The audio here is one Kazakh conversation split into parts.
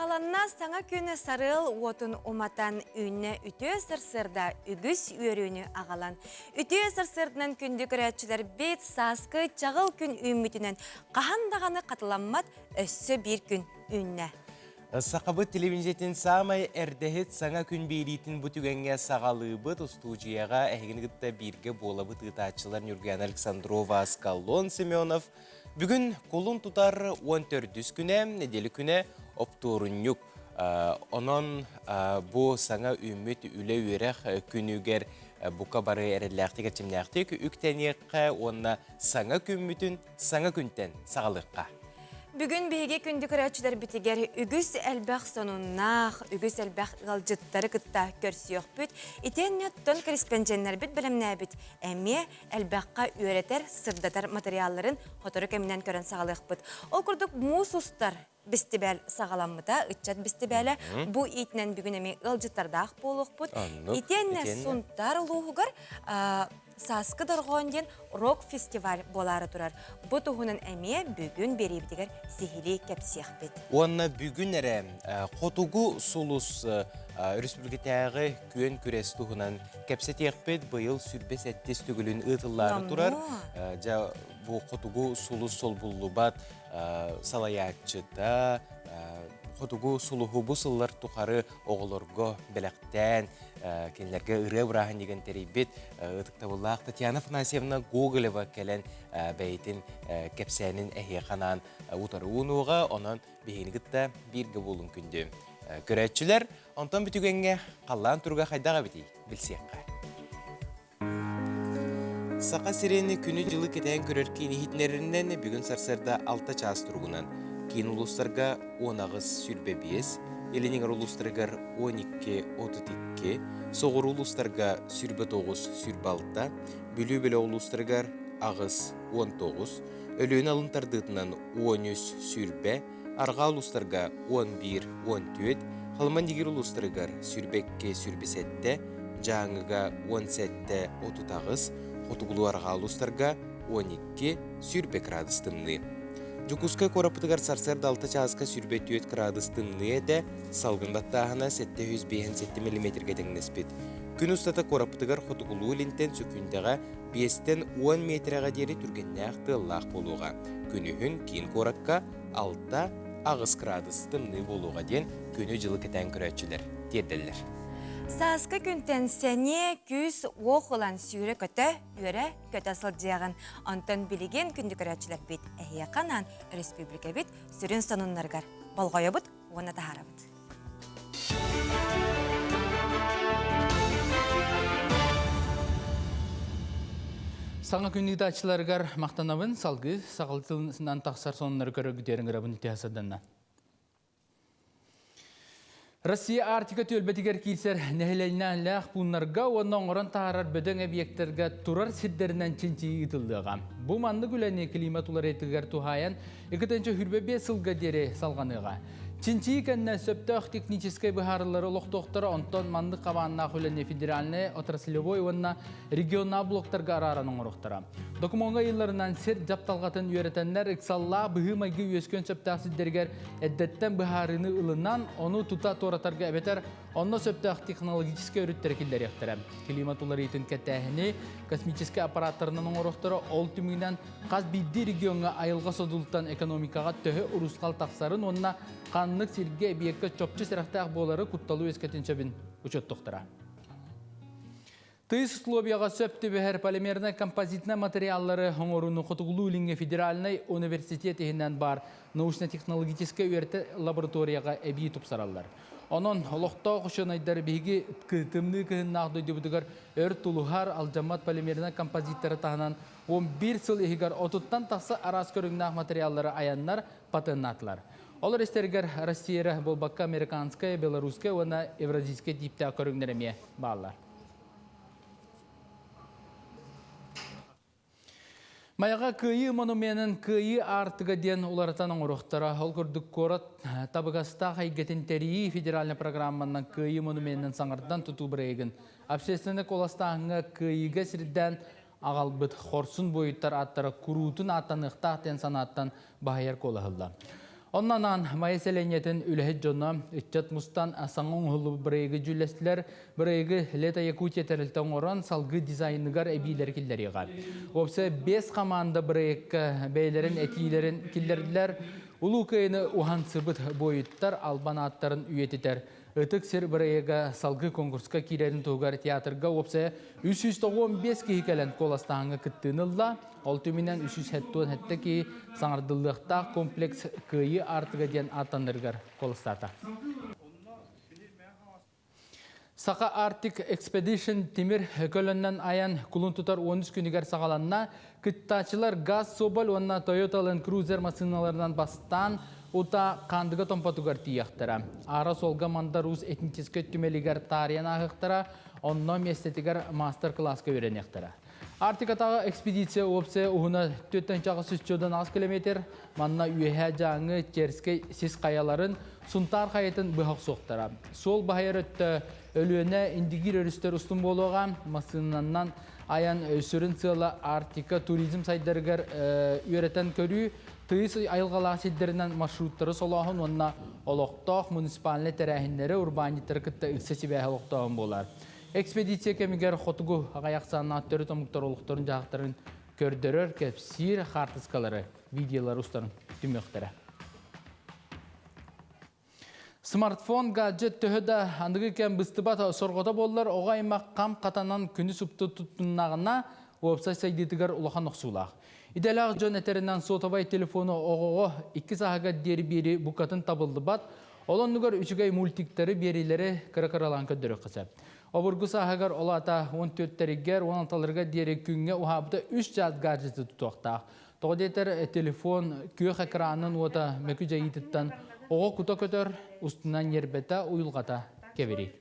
Ағаланна саңа көне сарыл отын уматан үйне үтө сырсырда үгіс өріні ағалан. Үтө сырсырдынан күнді көрәтшілер бет саскы чағыл күн үймітінен қағандағаны қатыламмат өссі бір күн үйне. Сақабы телевизиятин самай әрдәхет саңа күн бейлейтін бұтүгенге сағалыбыт студияға әйгінігітті бірге болабы тыйтачылар Нюрген Александрова, Аскалон Семенов. Бүгін қолын тұтар 14 күне, неделі күне опторунюк. Онон бұ саңа үміт үлі өрек күнігер бұқа бары әрелләқті кәчімләқті үктәнеққа онна саңа күммітін саңа күнтен сағалыққа. Бүгін бейге күнді көрәтшілер бітігер үгіс әлбәқ сонуннақ, үгіс әлбәқ ғалжыттары күтті көрсіоқ бүт, итен нөттон корреспонденттер бүт білімнә бүт, әме әлбәққа өретер сырдатар материалларын хоторы кәмінен көрін сағалық бүт. Ол күрдік мұс ұстар бістібәл сағаламыда, үтчат бістібәлі, бұ итінен бүгін әме ғалжыттардақ болуқ бүт. Итен сұнттар ұлуғығыр, Саскы дорғонден рок-фестиваль болары тұрар. Бұ тұғынан әме бүгін беребдігер сихили кәпсеқ бет. Онна бүгін әрі қотугу сұлыс республикатағы күйен күрес тұғынан кәпсетеқ бет бұйыл сүрбес әттес түгілін ұтылары тұрар. Бұ қотугу сұлыс сол бұллы бат салаятчыда, Хотугу сулуху бу сыллар тухары оғылырго біләқтен, кенлерге ұры бұрағын деген терейбет, ұтықтабыллақ Татьяна Фанасьевна Гоголева кәлін бәйтін кәпсәнін әхе қанан ұтаруын оға, онын бейінігітті бірге болын күнді. Көрәтшілер, онтан бүтігенге қаллан тұрға қайдаға бітей, білсеққа. Сақа сирені күні жылы кетен көрер кейіні хитнерінен бүгін сарсарда 6 час тұрғынан. Кейін ұлыстарға 10 ағыз сүрбе 5, елінен ұлыстарғар 12-32, соғыр ұлыстарға сүрбе 9 сүрбе 6, бүлі-бүлі ұлыстарғар ағыз 19, өліен алынтардығынан 13 сүрбе, арға ұлыстарға 11-14, қалман дегер ұлыстарғар сүрбе 2 сүрбе 7, жаңыға 17-30 ағыз, қотығылу арға ұлыстарға 12 сүрбе градустымны. Жукуска корапытыгар сарсарда 6 часқа сүрбе 4 градустымны әді, салғындаттағына 705 мм теңнеспет. Күн ұстата корапытыгар қотығылу линтен сөкіндіға 5-10 метрға дері түргенне ақты лақ болуға. Күнігін кейін коракка 6 ағыз градустымны болуға ден күні жылы кетен күрәтшілер дерділер. Саскы күнтен сәне күз оғылан сүйірі көті, өрі көті сылдияған. Антон білеген күнді көрәтшілер бет әйе қанан республика бет сүрін санынларғар. Болғайы бұд, оны тахара бұд. Саңа күнді ачыларғар мақтанабын салғы сағалтылысынан тақсар сонынлары көрі күдерін ғырабын тиясаданна. Россия Артика төлбетігер кейсер нәхіләйінен ләқ бұнларға оның орын тағарар бөдің объектерге тұрар сиддерінен чинчиі ұтылдыға. Бұл манды күләне климат улар етігер тухаян 2-ші хүрбе сылға дере салғаныға. Чинчиі кәнне сөптіқ техническай бұхарылары лоқтоқтары онтон манды қабанына күләне федеральны отраслевой онна региона блоктарға арараның ұрықтыра. Докумонға елларынан сер жапталғатын үйретенлер ықсалла бұхымайғы өскен сөптіқ сиддергер әддеттен бұхарыны ұлынан оны тұта торатарға әбетер, онна сөптіқ технологическай өріттер келдер ектірі. Климат улар етін кәттәхіне космическай аппараттарының ұрықтыры ол түмінен қаз бидді регионға айылға содылықтан экономикаға төхі ұрысқал тақсарын онна қанлық сирге объектке чопчы сірақтақ болары құтталу ескетін сөбін ұчет тоқтыра. Тыйс условияға сөпті бөхер полимерна композитна материаллары оңоруны құтығылу үлінге федеральный университет ехінен бар научно-технологический өрті лабораторияға әбей тұпсаралар. Onun олықтау құшынайдар бейгі күтімні күхіннақ дөйдебудығар өр тұлығар алжамат полимерна композиттары тағынан 11 сыл ехігар отуттан тақсы арас көріңнақ материаллары аяннар патеннатлар. Олар істергер Россия болбаққа американская, белорусская, оны евразийская типті көріңдеріме бағалар. Маяға күйі монуменін күйі артыға ден оларатаның ұрықтары. Ол күрдік корат табығаста қайгетін тәрейі федеральный программанның күйі монуменін саңырдан тұту бірегін. Общественный коластағыңа күйіге сірден ағалбыт қорсын бойыттар аттары күрутын аттан ұқтақтен санаттан бағайар қолығылды. Ondan mayeselenyetin ülehit jonna itchat mustan asangong hulu breygi jülesler breygi leta Yakutiya terilten oran salgı dizaynıgar ebiler killeri gal. Opse 5 komanda breyk beylerin etilerin killerdiler ulu kayını uhan sıbıt boyuttar albanatların üyetiter. Ötük sir breyga salgı konkurska kirerin tuğgar teatrga opse 315 kihikelen kolastağını kıttığınılla ol tüminen 300 hettuan hette ki sanardıllıqta kompleks kıyı artığı diyen atanırgar kolastata. Saka Arctic Expedition Timir Kölönden ayan kulun tutar 13 günüger sağalanna kıttaçılar gaz sobal onna Toyota Land Cruiser masinalarından bastan uta kandıga tompatugar tiyahtara. Ara solga manda Rus etniçiske tümeligar tariyan ahıqtara onna mestetigar master klasska öğrenektara. Artikatağı ekspedisiya opse uhuna 4 çağı süsçodan az kilometr manna üyehe janı terske sis kayaların suntar hayatın bıhaq soqtara. Sol bahayar öttü ölüene indigir örüstер ustun boluğa masınandan ayan sürün sığla Artika turizm saydarıgar öğreten körü tığız ayılğala sidderinden marşrutları solağın onna oloqtaq munisipaline terehinleri urbanitleri kıtta ıksesi behe oloqtağın bolar. Ekspedisiya kemiger xotugu agayaqsanna attörü tomuktar oluqtарын жағықтарын kördörör kepsir hartıskaları videolar ustarın tümöqtere. Smartphone gadget töhöda andıgı kem bıstıbat sorgota bollar oğaymaq qam qatanan күні suptu tuttunnağına website saydıtıgar ulağan oqsuulaq. İdelağ jön eterinden sotabay telefonu oğoğo 2 sahaga deri biri bukatın tabıldı bat, olonnugar 3 multikteri berileri kırakaralanka dörü qısab. Oburgu sahagar olata 14-teriger 16-larga deri künge uhabıda 3 jaz gadgeti tutuqtaq. Toğdeter telefon kök ekranın ota meküce yitittan oğo kuta kötör ustundan yerbeta uyulgata keberi.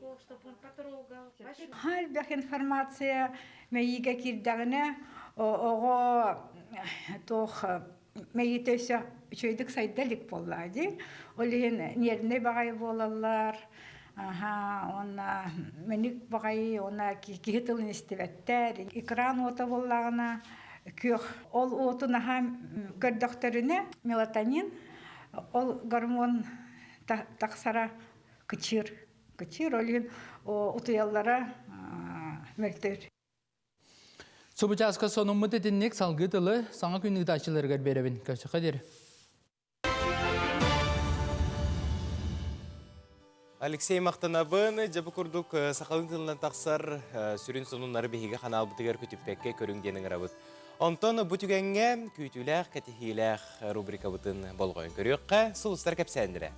Halbek информация мейге кирдагына ого тох мейитесе чөйдүк сайдалык боллады. Олен нерне багай болалар. Она меник багай она кихетилин истебеттер. Экран ота боллагына көх ол отуна хам көрдөхтөрүнө мелатонин ол гормон таксара кычыр олин утуяллара мөлтөр. Собучаска сонуммы тетинник салгы тылы саңа күннік тачыларгар беребин. Көші қадер. Алексей Мақтанабын, жабы күрдік сақалын тылынан тақсар сүрін сонунлары бейге қанал бұтығар күтіппекке көрінгенің рабыт. Онтон бұтігенге күйтіләқ, кәтихиләқ рубрика бұтын болғойын көріққа сұлыстар кәпсәндірі.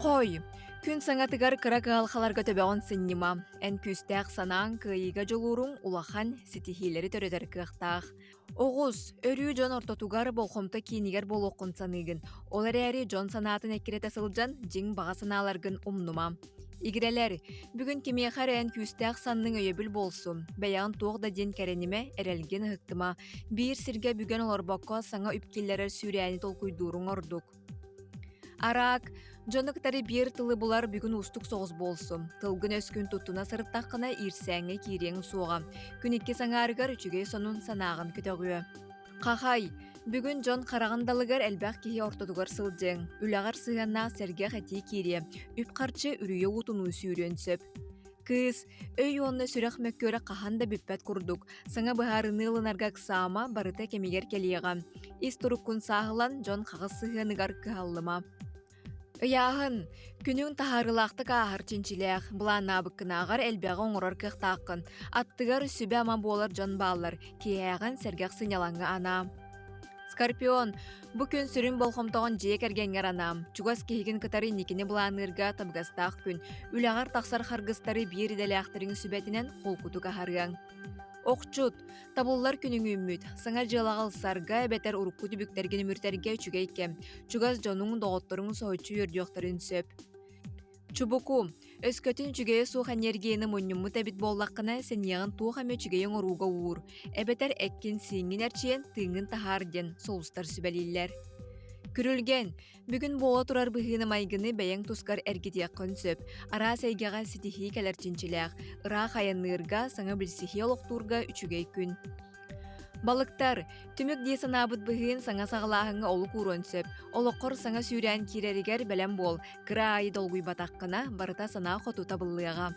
Қой, күн саңатыгар қырак алқаларға төбеғын сыннима. Ән күстәқ санаң күйіға жолурың улахан сетихилері төрөтер кықтақ. Оғыз, өрі жон ортотугар болқомта кейінігер болуқын санығын. Олар әрі жон санатын әкірет асылжан жың баға саналарғын умнума. Игрелер, бүгін кемеқар ән күстәқ санның өйебіл болсын. Бәяғын тоғда ден кәренеме әрелген ғықтыма. Бір сірге бүгін олар баққа саңа үпкелері сүрәні толкуйдурың ордық. Арак, жонықтары бір тылы бұлар бүгін ұстық соғыз болсын. Тылгын өскін тұттына сырттаққына ирсәңе кейрен суға. Күнікке саңарығар үчіге сонун санағын күтіғуі. Қақай, бүгін жон қарағындалығар әлбәқ кейі ортодығар сылжың. Үлағар сығанна сәрге қәтей кейре. Үп қарчы үрүйе ұтыну сүйренсіп. Кыз, өй онны сүрәқ мөккөрі қаханда бүппәт күрдік. Саңа бұхарыны ылынарға қысама барыта кемегер келеға. Ис тұрыққын сағылан жон қағыз сығанығар кығалыма. Ыяғын, күнің тахарылақты қағыр ченчіләқ, бұлан набыққынағар әлбәға оңырар кықтақын. Аттығар сүбе ама болар жон балар, кейәғын сәргәқ сыналаңы ана. Скорпион, бұ күн сүрін болқымтағын жек әргенгер анам. Чугас кейген кытары некені бұланырға табғастақ күн. Үлағар тақсар қарғыстары бір иделәқтірің сүбәтінен қол күті қағарған. Оқчут, табыллар күнің үммүт, саңа жылағалсарға бәтер ұрыққы түбіктерген мүртерге үчіге екем. Чугас жонуң доғыттырың соғытчу өрдіоқтарын сөп. Чубуку, өскөтін чүгeye суға энергияны мұннымы тәбіт боллаққына сәнияғын туғаме чүгеyen оруға уыр. Әбәтер әккен сиңін әрчиен тыңын тахарден солыстар сүбәлейлер. Күрілген, бүгін бола тұрар бұғыны майгыны бәйін тұскар әргетек қонсөп, ара сәйгеға сетихи кәләрчіншіләқ, ыра қаянырға саңа білсихи олықтурға үчігей күн. Балыктар, түмүк дие санаабыт быһыын саңа сагалааһыңа олу куурон сөп. Олоққор саңа сүүрән киреригер бэлэн бол. Кыра айы долгуй батаққына барыта санаа хоту табыллыга.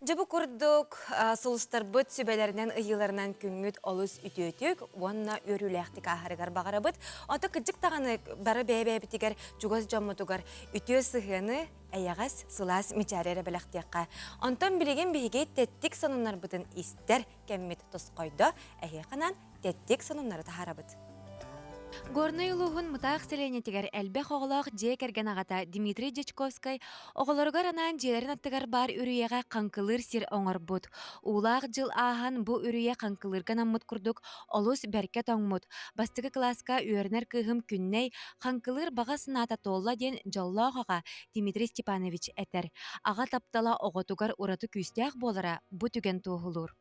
Жабы курдук сулустар быт сүбелеринен ыйыларынан күңгүт олус үтөтүк, онна өрүлэхтик ахарыгар бағарабыт. Ота кыджык тағаны бары бәйбәбітігер жугас жоммутугар үтө сыхыны әйағас сылас мичарері біліқтеққа. Онтан білеген бейге теттік санунар бұтын истер кәммет тосқойды, әйеқанан теттік санунары тахарабыт. Горный улуғын мұтақ селенетігер әлбәқ оғылақ же кәрген ағата Дмитрий Дечковскай оғыларғар анан желерін аттығар бар үріеға қанқылыр сир оңыр бұд. Улақ жыл ахан бұ үрие қанқылырған аммыт күрдік олус бәркет оңмыд. Бастығы класска үйерінер кығым күнней қанқылыр баға сыната толла ден жаллағаға Дмитрий Степанович әтер. Аға таптала оғытуғар ұраты күстәқ болара бұ түген туғылыр.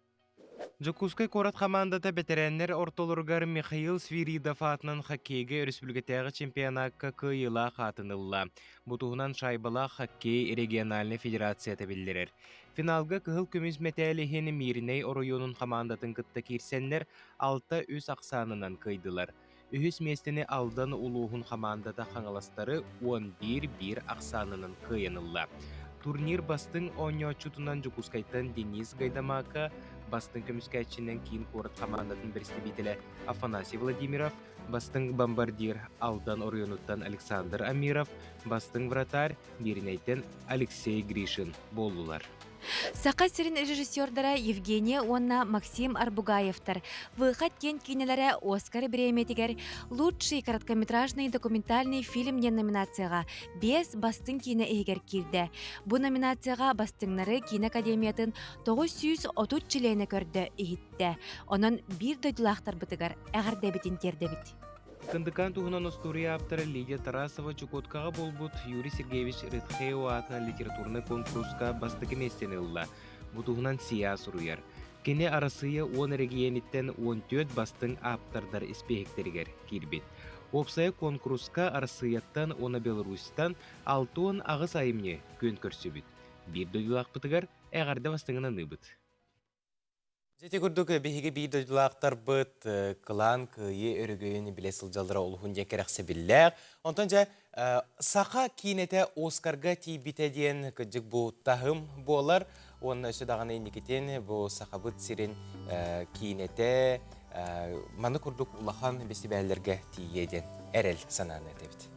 Жокускай корат командата ветераннер ортолоргар Михаил Свиридов атынан хоккейге республикатағы чемпионатка кыйыла қатынылла. Бутуғынан шайбала хоккей региональный федерацията білдірер. Финалга кыһыл күміз мәтәліхені Мириней оройонун командатын кытта кирсеннер 6 үз ақсанынан кыйдылар. Үхіс местені алдан улуғын командата қаңаластары 11-1 ақсанынан кыйынылла. Турнир бастың оңёчутунан Жокускайтан Денис Гайдамака, бастың көміскәтчінен кейін корат командатын бірістебетілі Афанасий Владимиров, бастың бомбардир Алдан Орионуттан Александр Амиров, бастың вратарь Миринейтен Алексей Гришин болулар. Сақа сирин режиссердара Евгения Онна Максим Арбугаевтар. Выход кен кинелері Оскар Бреметигер лучший короткометражный документальный фильм ден номинацияға 5 бастың кине егер кирді. Бұл номинацияға бастыңнары киноакадемиятын 930 чилейні көрді егітті. Онын бір дөйділақтар бұтығар әғірді бітін терді біт. Кындыкан туһунан история авторы Лидия Тарасова Чукоткаға болбут Юрий Сергеевич Рыдхеу атынан литературный конкурска бастыгы местенелла. Бутуһунан сия суруяр. Кене арасыя 10 региониттен 14 бастың автордар испехектеригер кирбит. Опсая конкурска арасыяттан оны Беларусьтан 6 ағыс айымне көн көрсөбүт. Бир дөйдулақ бұтығар әғарды бастыңынан ыбыт. Жете күрдік бейге бейдойлақтар бұд қылан күйе өрігейін біле сылжалдыра олығын декерақсы білләқ. Онтан жа сақа кейінеті Оскарға тейбітеден күджік бұл тағым болар. Оның өсі дағаны ендекетен бұл сақа бұд сирен кейінеті маны күрдік ұлақан бесібәлерге тейеден әрел сананы әтебіт.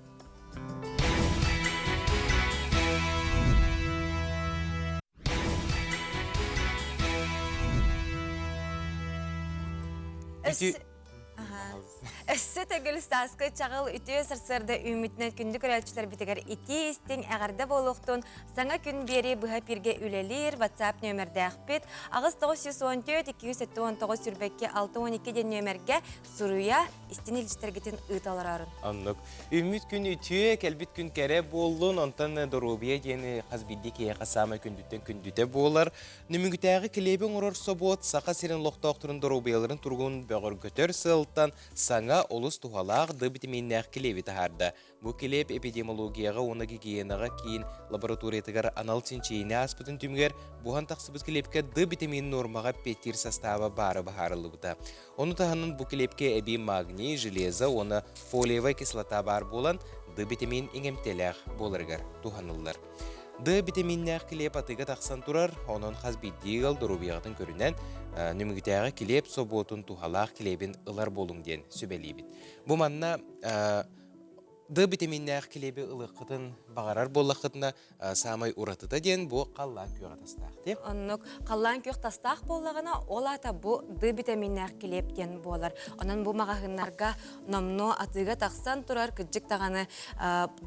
Өссі төгіл стасқы чағыл үтіе сарсырды үмітінен күнді көрәлчілер бітігер ити істен әғарда болуқтың саңа күн бері бұға пирге үлелер WhatsApp нөмірді әқпет ағыз 914-279 сүрбәкке 612 ден нөмірге сұруя істен елжістергетін ұйталарарын. Аннық. Үміт күн үтіе, кәлбіт күн кәрі болуын, онтан дұрубия дені қазбидді кея қасамы күндіттен күндіте болар. Нүмігітәғі кілебін ұрыр собот, сақа серін лоқтауқтырын дұрубияларын тұрғын бәғыр көтер сылттан саңа олыс тухалақ дыбитаминнәқ келеви тахарда. Бу келеп эпидемиологияға, оны гигиенаға кейін лабораториятығар анал тинчейіне аспытын түмгер, бұған тақсыбыз келепке дыбитамин нормаға петтир составы бары бағарылы бұта. Оны тағанын бу келепке әбі магний, железа, оны фолиевая кислота бар болан дыбитамин иңемтеләқ болырғар туханылар. Д-витаминнәқ келеп атыға тақсан тұрар, оның қазбиддегіл дұрубияғытын көрінен нүмігітәғі келеп соботын тухалақ келебін ылар болың ден сөбелейбіт. Бұл манна Д-витаминнәқ келебі ылыққытын бағарар болаққытына самай ұратыда ден бұл қаллан күйіға тастақ, деп? Онық қаллан күйіға тастақ болағына ол ата бұл Д-витаминнәқ келеп ден болар. Онын бұл мағағынларға номно атыға тақсан тұрар күджік тағаны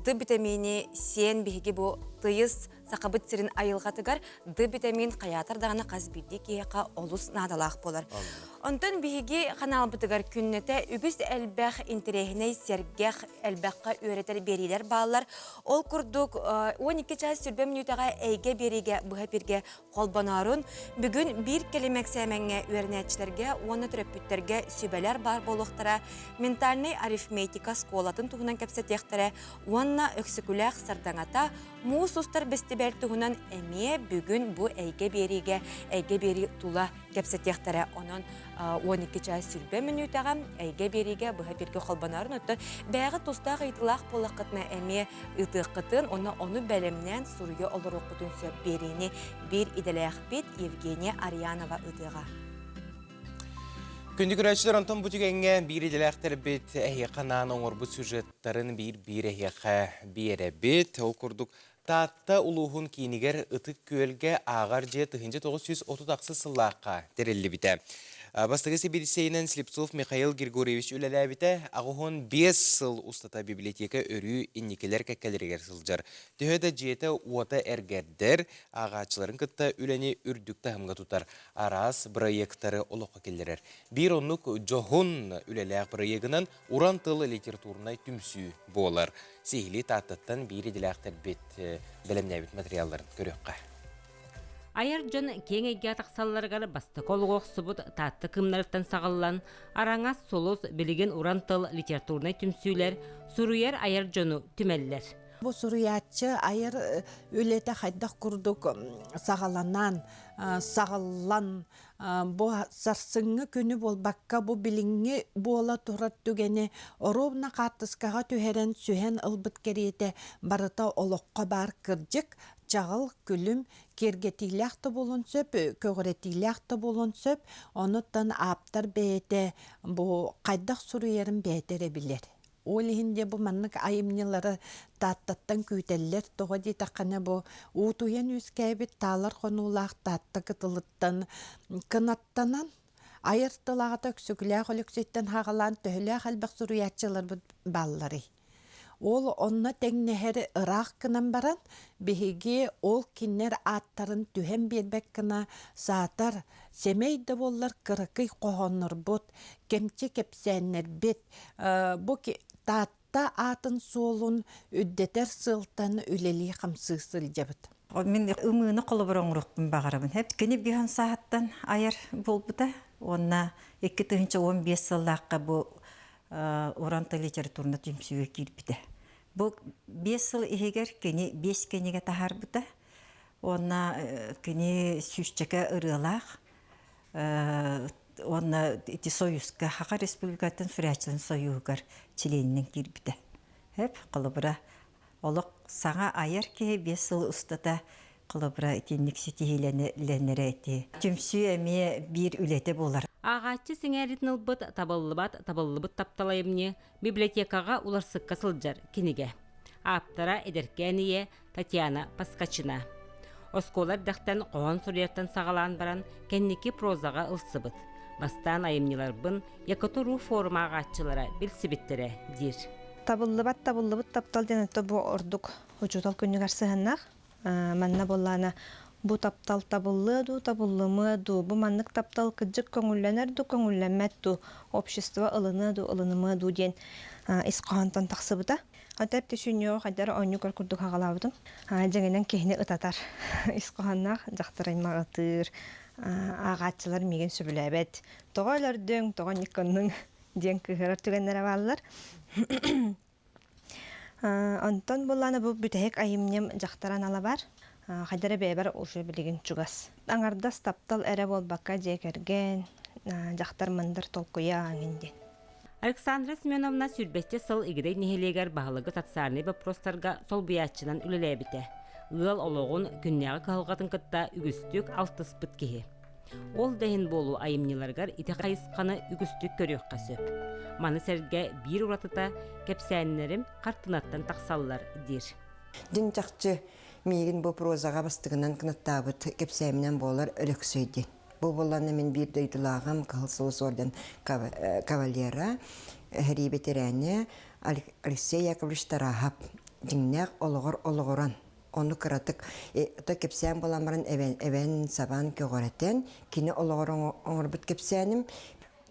Д-витамини сен бейге бұл тыйыз сақабыт сирин айылғатыгар Д-витамин қаятардағына қазбидді кейеқа олус надалақ болар. Онтан бейге қаналбытыгар күннеті үгіз әлбәқ интерегіне сергеқ әлбәққа өретер берилер балалар. Ол күрдік 12 час сүрбе минутаға әйге береге бұға берге қолбанарын. Бүгін бір келемек сәмәңе өрнәтшілерге, оны түрөппүттерге сүбелер бар болуқтара, ментальный арифметика сколатын туғынан кәпсетектері, онына өксікіләқ сардаңата, Муус устар бестибер туһунан эмие бүгүн бу эйге бери тула кепсетехтара онон 12 чай сүлбе минутага эйге бериге быха бирге холбанарын өттөр бәгы тустагы итылах болакытна эмие ытыкытын оны бәлемнән сурье олорукутун сөп берини бир иделәхбит Евгения Арианова ытыга. Күнді күрәтшілер онтон бұтігенге бір еделәқтер бет әйеқанан оңыр бұ сюжеттарын бір әйеқа бере бет. Ол күрдік татта ұлуғын кейінігер ұтық көлге ағар же 1930 сыллаққа терелі біті. Бастығы себедісейінен Слепцов Михаил Григорьевич үләлі біті ағуғын 5 сыл ұстата библиотека өрі иннекелер кәккелергер сылжар. Түйеді жеті уата әргердер ағачыларын күтті үләне үрдікті ғымға тұтар. Арас проекттары олыққа келдерер. Bir онлық жоғын үләләқ проегінен уран тыл литературнай түмсі болар. Сейхілі таттаттан бір еділәқтер бет білімнәбет материалларын көріққа. Айар жон кеңеге тақсалларғары басты қолғоқ сұбыт татты кымнарыптан сағаллан, араңас солыз білеген уран тыл литературнай түмсүйлер, сұруяр айар жону түмәлілер. Бу суруячы айыр өлеті қайдақ күрдік сағаланан, сағаллан, бу сарсыңы күні болбаққа бу біліңі бола тұрат түгені оровна қартысқаға түхерен сүйен ылбыт кереті барыта олыққа бар кірджік, чағыл күлім кергетиляқты болын сөп, көгіретиляқты болын сөп, оныттан аптар бәйті бу қайдақ суруерін бәйтері білер. Олихинде бу маннык айымнылары таттаттан күйтеллер тоға дейтаққаны бу уутуян үскәйбет талар қонулақ татты кытылыттан кынаттанан айыртылағата күсүкіләқ олексеттен хағалан төхіләқ әлбәқ сұруятчылар баллары. Ол онна тәңнәхәрі ырақ кынан баран, бігеге ол киннер аттарын түхен бербәк кына саатар, семейді боллар кырықый қоғоныр бұд, кемче кепсәнер бет, бұ татта атын солун үддетер сылтан үлелі қамсысыл жабыд. Мен ымыны қолы бір оңырықпын бағарабын. Хәп кенеп гехан сааттан айар болбыда. Онна 2-15 сыллаққа бұл уранты литературны түмсіге кирбіді. Бұл 5 сыл егер кені 5 кенеге тахар бұда. Онна кені сүшчеке ырылақ. Онна ити союзға, Хақа Республикатын Фурячылын союғығар чиленінен кирбіді. Хәп қолы олық саңа айар ке 5 сыл ұстата қылыбыра итенник сетихиленері әті. Түмсі әме бір үлеті болар. Ағатчы сіңәретін ұлбыт табылыбыт тапталайымне библиотекаға уларсыққа сылджар кенеге. Аптара эдеркәние Татьяна Паскачына. Осколар дақтан қоған сүрерттен сағалан баран кәннеке прозаға ұлсыбыт. Бастан айымнелар бұн Якотуру форум ағатчылара білсібеттері дир. Табылыбыт таптал денетті бұ ордық ұчутал күнігар сығаннақ. Манна боллана бу таптал табыллымыду, бу маннык таптал кыджык көңүлләнерду, көңүлләмәтду, общество ылынымыду ден исқахантан тақсыбыда. Хатап тешүньо хадара онюкар курдук хагалабыдым. Жеңенен кехне ытатар исқаханнақ жақтырайма ытыр, ағатчылар меген сөбіләбет. Тоғайлар дөң, тоған никонның ден кыхырар түгеннер авалылар. Антон болланы бу бүтәһек айымнем жақтаран ала бар. Хадара бәбәр ушы билеген чугас. Аңардас таптал әрә болбакка жекерген, жақтар мындыр толкуя аңынде. Александра Семеновна сүрбесте сыл игидей нехелегер бағылығы татсарны вопростарға сол бұятчынан үлеләбіте. Үгіл олығын күннәғы қағылғатын кытта үгістік алтыспыт кеhe. Ол дәйін болу айымнеларғар ите қайысқаны үгістік көрек қасып. Маны сәрге бір ұратыта кепсәнлерім қартынаттан тақсалылар дер. Дин чақчы мейгін бұл прозаға бастығынан кынаттабыт кепсәйімнен болар өліксөйді. Бұл боланы мен бір дөйділағым қылсылыс орден кавалера, әрейбетерәне Алексей Яковлевич Тарахап, діңнәқ олығыран. Onu kıratık. Da kepsem bulamların even saban köğöreten. Kini olağırın oğurbut kepsenim.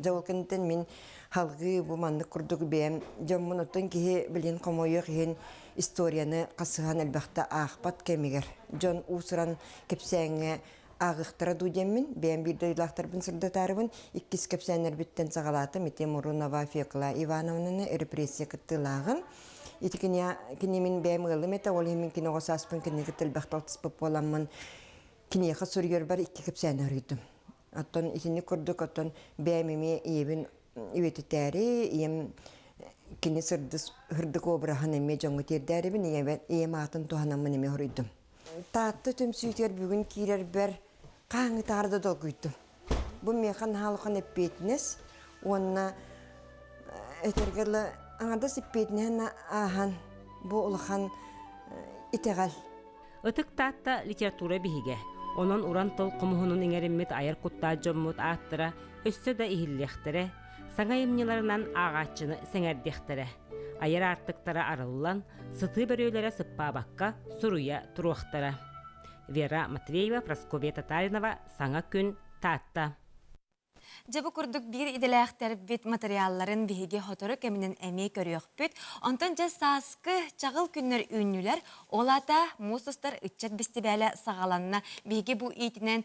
Javulkınten min halgı bu mandık kurduk beyem. Jammun otun ki bilin komoyu kihin istoryanı kasıhan elbaqta ağıqbat kemiger. Jon usuran kepsenge ağıqtıra duyemmin. Beyem bir doylaqtar bin sırda tarıbın. İkis kepsenler bitten sağalatım. Ite Murunova Fekla Ivanovna'nı represiya kıttılağın. ити кини мен бәм ылым это ол мен кини осаспын кини кытылбак талтыспып боламмын кини хасургер бар икки кепсәне рыйдым. Оттон итини көрдүк оттон бәмеме иебин үететәри ием кини сырдыс хырдык обрахан эме жоңгу тердәрибин ием атын туханамын эме рыйдым. Татты төмсүйтер бүгүн кирер бер каңы тарды долгуйдым. Бу механ халкын эппетнес онна этергеле аңада сиппетнен ахан бу улахан итегал. Ытык татта литература биһиге. Онон уран тол кумуһунун иңериммит айыр куттаа жоммут ааттыра, өссө да ихиллехтере, саңа эмнеларынан ағачыны сеңердехтере. Айыр артыктара арыллан, сыты бөрөлөрө сыппаабакка суруя туруактара. Вера Матвеева, Прасковья Татаринова, Саңа күн, Татта. Жабы күрдік бір иделәқтер бет материалларын бігі хоторы кәмінен әмей көріөк бүт. Онтан жа саскы чағыл күннер үйінілер, олата мұсыстар үтчат бестебәлі сағаланына бігі бұ етінен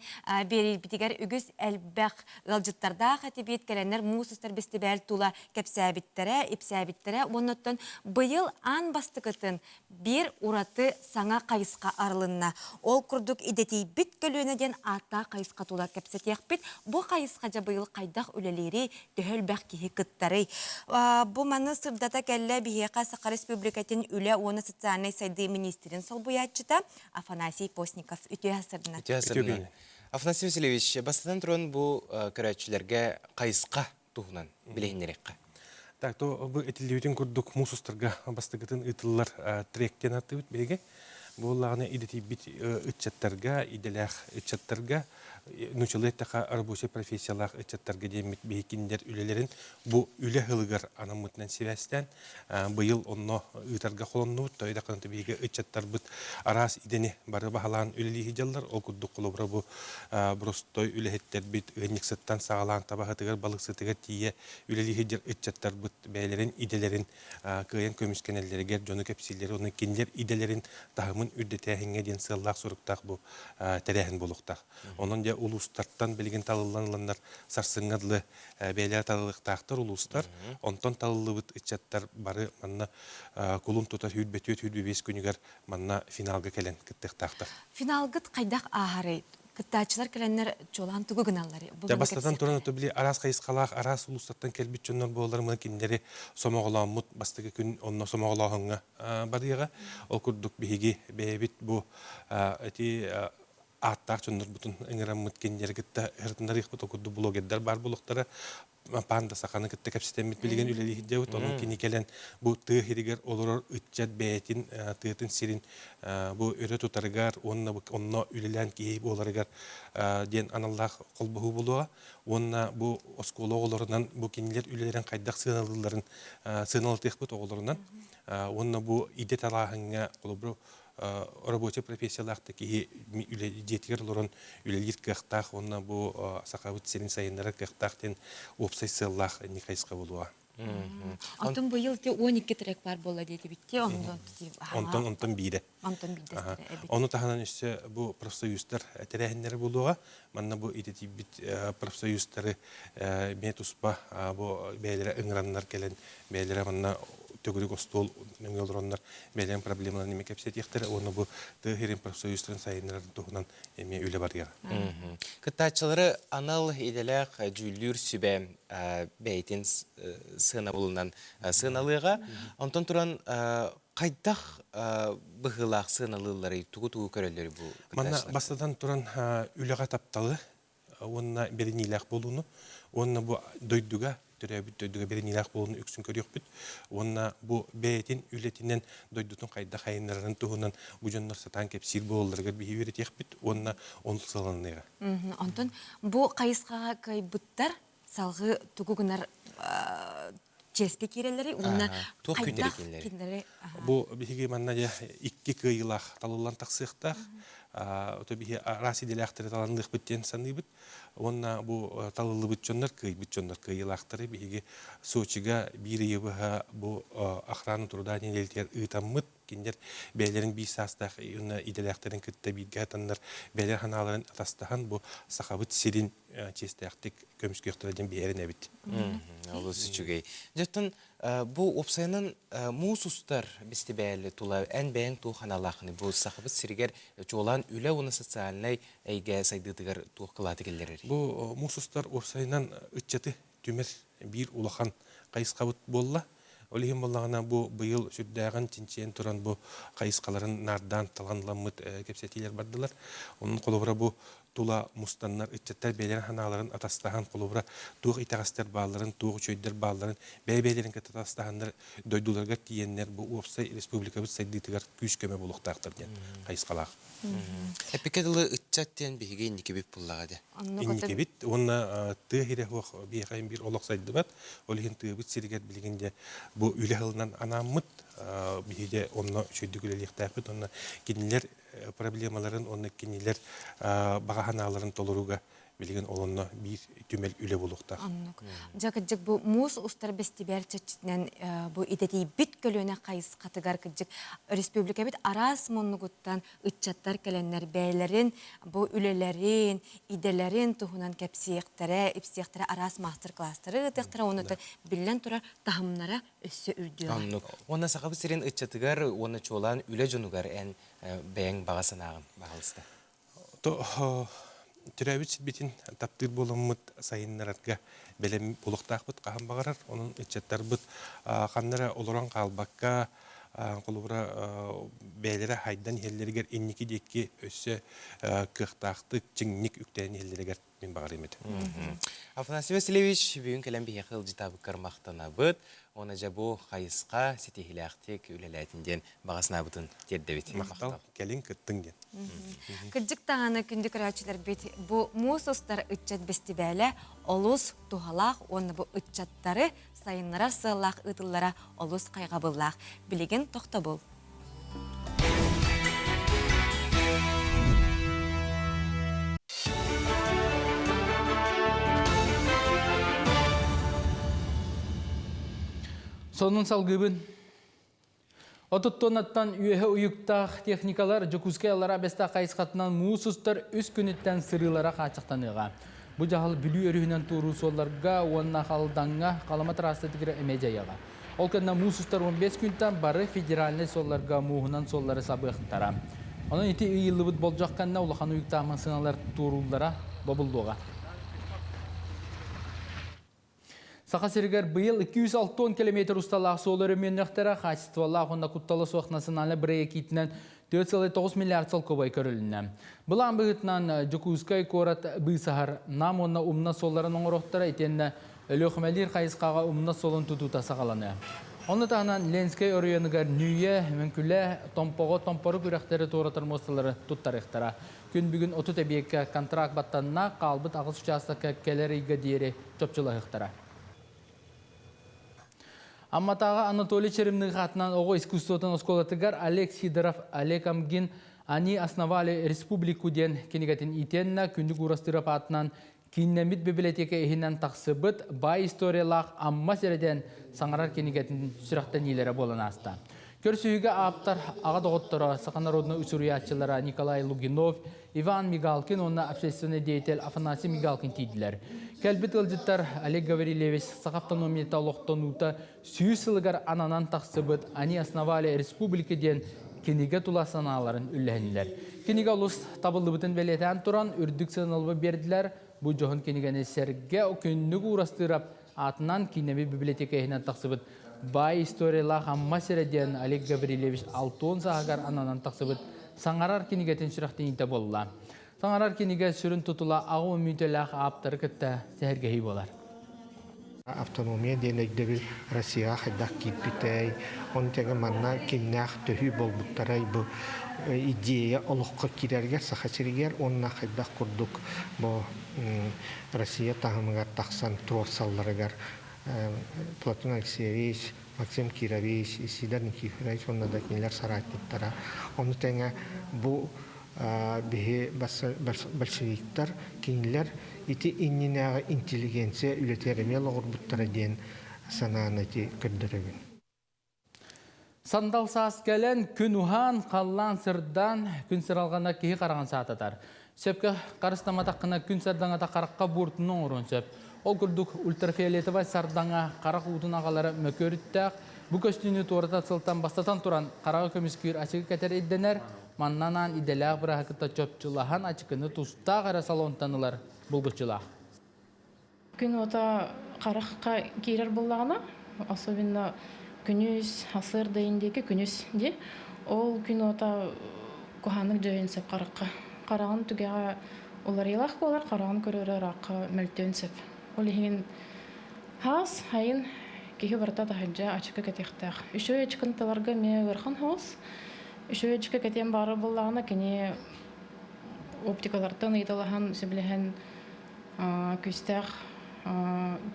берел бітігер үгіз әлбәқ ғалжыттарда қаты бет кәләнер мұсыстар бестебәлі тула кәпсәбіттері, епсәбіттері. Оннаттан бұйыл ан бастықытын бір ураты саңа қайысқа арылынна. Ол күрдік идети бүт көлөнеден ата қайысқа тула кәпсәтек бүт. Бұ қайысқа жа бұйыл қайдақ үлелері төхіл бәқ кейі күттары. Бұ маны сырдата кәлі бігеқа Сақа Республикатын үлі оны социальный сайды министрин сол бұятчыта Афанасий Постников үті асырдына. Афанасий Васильевич, бастадан тұрын бұл көрәтшілерге қайысқа тұғынан білейінерекқа. Так, то бұл әтілеудің күрдік мұсыстырға бастығытын ұтылар тректен атты өт беге. Бұл лағына идети бит үтчаттарға, иделәқ үтчаттарға, нучылеттақа рабочий профессиялақ үтчаттарға демет бейкіндер үлелерін бұл үлі ғылығар анамытынан севәстен бұйыл онно ұйтарға қолонны бұд, тойда қанаты бейге үтчаттар бұд арас идені бары бағалаған үлелі жаллар, ол күрдік қолыбыра бұл бұрыстой үлехеттер бұд ғынниксыттан сағалаған табағатығар балықсытығар тие үлелі жал үтчаттар бұд бәйлерін, иделерін күйен көміскенелерігер, жоны көпсилері, оны кендер иделерін тағымын үрдетәхінге ден сыллақ сұрықтақ бұл тәрәхін болуқтақ. Onun da uluslardan bilgin talıllanlar sarsıngadlı beyler talılıqtaqtır uluslar. Ondan talılıbıt içattar barı manna kulun tutar hüdbetüt günüger manna finalga kelen kıttaqtaqtır. Finalgıt qaydaq ağarı. Kıttaçılar kelenler çolan tugu gınalları. Ya bastadan turan otobili aras kayısqalaq, aras uluslardan kelbit çönler boğular mı kinleri somoğulan mut bastığı gün onna somoğulağına barıyağa. O kurduk bihigi bebit bu eti аттақ чондар бұтын ыңыраммыт кендері кітті ғыртындар иқпыт окудды блогердар бар бұлықтары панда сақаны кітті кәпсетемет білген үлелі хиддеуіт, оның кені келен бұл тұғы хиригер олырыр үтчат бәйтін тұғытын сирин бұл өрі тұтарығар, онына үлелен кейі боларығар ден аналлақ қолбығы болуға, онына бұл осколы оғыларынан бұл кенелер үлелерін қайдақ сыналыр текпіт оғыларынан, онына бұл иде талағыңа қолыбыру рабочий профессиялақты ки жетігер оларын үлелер кықтақ, онына бұл сақабыт серін сайындары кықтақтен опсай сыллақ не қайысқа болуға. Антон бұйыл 12 трек бар бола дейді бітте, онтан бейді. Оны тағынан үшті бұл профсоюздар тәрәхіндері болуға, манна бұл идети бит профсоюздары метуспа бұл бәйлері ыңыраннар келен, бәйлері манна төгірік остол өңелдіронлар бәлен проблемалар неме кәпсет ектері, оны бұл тұғырын профсоюздарын сайынларын тұғынан еме үлі бар ера. Кыттачылары анал иделәқ жүлдүр сүбә бәйтін сына болынан сыналыға. Онтан тұран қайдақ бұғылақ сыналылары тұғы көрелері бұл кыттачылар? Манна бастадан тұран үліға тапталы, онына берінейләқ болуыны, онына бұл дойдуға Дойдуға берен илақ болуын үксін көрек бүт. Онына бұл бәйтін үлетінен дойдутын қайда қайынларын тұғынан бұл жонлар сатан кеп сир болыларға бейі өретек бүт. Онына онлық саланыныға. Онтын, бұл қайысқаға кай бұттар салғы тұғығынар чеспе керелері, онына қайдақ кендері. Бұл бейге манна икки күйілақ талылан тақсықтақ. Отобихи раси деляқтары таланлық бүттен саны бүт. Онна бұл талылы бүт жонлар күйілақтары бейге Сочиға бір ебіға бұл охраны тұрда нелелтер ұйтаммыт. киндер бәйлерин би састах иделектерин кытта бидге атаннар бәйлер ханаларын атастахан бу сахабыт сирин честяктик көмүскөктөрдөн берине бит. Ол сүчүгей. Жаттан бу опсайнан мусустар бестебәле тула ән бәң ту ханалахны бу сахабыт сиргер жолан үле уны социальный әйге сайдытыгар ту кылаты келлер. Бу мусустар опсайнан ытчаты түмер бир улахан кайыскабыт болла. Олихим боллагана бу быйыл сүрдәгән тинчен туран бу кайыскаларын нардан таланламыт кепсетилер бардылар. Onun колобра бу тула мустаннар итчеттер бәйләр ханаларын атастахан колобра туг итагастер балларын туг чөйдер балларын бәйләрен катастаганнар дойдуларга киеннер бу опсай республикабыз сайдытыгар күч көмө булуктактыр ден кайыскалак. Эпикедылы итчаттен биге никебип буллагады. Никебит онна тыгыре хох бихайм бир олок сайды бат. Олихин тыгыбыт сиргет билгенде бу үлехылнан анаммыт биге онна чөйдүгүлеликтәпет онна кинилер проблемаларын онны кинилер багаханаларын толуруга билген олонно бир түмел үле булуктар. Жакыжык бу мус устар бестибер чечтен бу идети бит көлөнө кайыс катыгар кыжык республика бит арас моннугуттан ытчаттар келеннер бәйләрен бу үлелерин иделерин тухунан кепсиектере ипсиектере арас мастер класстары тектер оны билен тура тахымнара өссө үрдү. Онна сахабы сирен ытчатыгар оны чолан үле жонугар ән бәң багасынагын багылысты. То Түрәбит битин таптыр боламыт сайыннарга белем булуктакбыт кахан багарар onun ичеттарбыт ханнара олоран калбакка колубра бәйләре хайдан хеллергер инники декки өссө кыктактык чиңник үктән хеллергер мен багар эмет. Афанасий Васильевич бүгүн келем бие кыл житабы кармактанабыт. Оны жабу кайыска сетихилактик үлеләтинден багасынабытын тердебит. Мактал келин кыттың ден. Кыжык таганы күндү көрәчүләр бит бу мусустар ытчат бестибәле олус тухалак оны бу ытчаттары сайыннара сыллак ытыллара олус кайгабыллак билеген токтобул. Сонун салгыбын. Отуттонаттан үйе уюктах техникалар жокускайлара беста кайыскатынан муусустар үс күнүттен сырылара качыктаныга. Бу жахал бүлүү өрүнөн туруу солларга онна халданга каламат растыгыра эмежаяга. Ол кенна муусустар 15 күнтен бары федеральный солларга муухунан соллары сабыктара. Анын ити ыйылыбыт болжакканна улахан уюктамын сыналар туруллара бобулдуга. Сақасыргар быйыл 260 км усталақ солары меннектері қачествалақ онда құтталы соқнасыналы бірге кетінен 4,9 миллиард сал көбай көрілінен. Бұлан бұғытынан Жокускай корат бұйсағар нам онна умна соларын оңырықтыра етенді өліқмәлер қайысқаға умна солын тұтута сағаланы. Оны тағынан Ленскай орыяныгар нүйе мүмкілі томпоры күректері торатыр мостылары тұттарықтыра. Күн бүгін 30 әбекке контракт баттанына қалбыт ағыз ұчасты кәпкелер игі дейері чөпчіліқтіра. Амматаға Анатолий Черемның қатынан оғы искусствотын осколатыгар Олег Сидоров, Олег Амгин, они основали республику ден кенегетін итенна күндік урастырап атынан киннемит библиотека ехінен тақсыбыт бай историялақ амма середен саңарар кенегетін сүрақтан елері болын аста. Көрсүйігі аптар аға доғыттары Сақанародны үсуриятчылары Николай Лугинов, Иван Мигалкин, онна общественный деятель Афанасий Мигалкин тейділер. Кәлбіт ылжыттар Олег Гаврилевич Сақаптономията олықтануыта сүйісілігер ананан тақсыбыт они основали республика ден кенеге тула саналарын үлләнілер. Кенеге ұлыс табылыбытын белетен тұран үрдік сыналыбы берділер. Бұл жоғын кенегені сәрге күннігі урастырап атынан кинеме библиотека ехінен тақсыбыт бай историялақ амма середен Олег Гаврилевич Алтон сағагар ананан тақсыбыт саңарар кенегетін сүрақтен инте болла. Саңарар кенеге сүрін тұтыла ағы мүйтелақ аптары кітті сәргейі болар. Автономия денегде bir Россия хайдақ кетпетей, оны тегі манна кеннақ төхі болбуттарай бұл идея олыққа керерге сақасыргер, онына хайдақ құрдық бұл Россия тағымығар тақсан творсалларығар Платон Алексеевич, Максим Кирович, Исидар Никифорович, онына да кенелер сарайтеттара. Оны тәңі бұл бихе большевиктар кенелер ити иннинага интеллигенция үлетереме логурбуттара ден санааны ти көрдөрөгүн. Сандал саас кәлен күн ухан қаллан сырдан күн сыралғана кейі қараған саататар. Сөпкі қарыстаматаққына күн сырдаңата қараққа бұртының орын сөп. Ол күрдік ультрафиолетовай сардаңа қарақ ұтын ағалары мөкөріттәқ. Бұ көстіні туарата сылтан бастатан тұран қарағы көміскүйір ашығы кәтер едденер, маннанан иделәғ бір ақытта чөпчілахан ачықыны тұста қара салонтанылар бұлғычылақ. Күн ота қараққа кейрер болағына, особенно күнүс, асыр дейіндегі күнүс де, ол күн ота куханық жойын сөп қараққа. Қарағын түгеға олар елақ болар, қарағын көрері аққа мүлтен сөп. Ол ең хас, хайын кейі барта тахаджа ачықы кәтектәқ. Үші өчкін таларға ме ғырхан хос. Үші өчкі кәтен бары болағына кәне оптикалардан идалахан сөбілеген күстәқ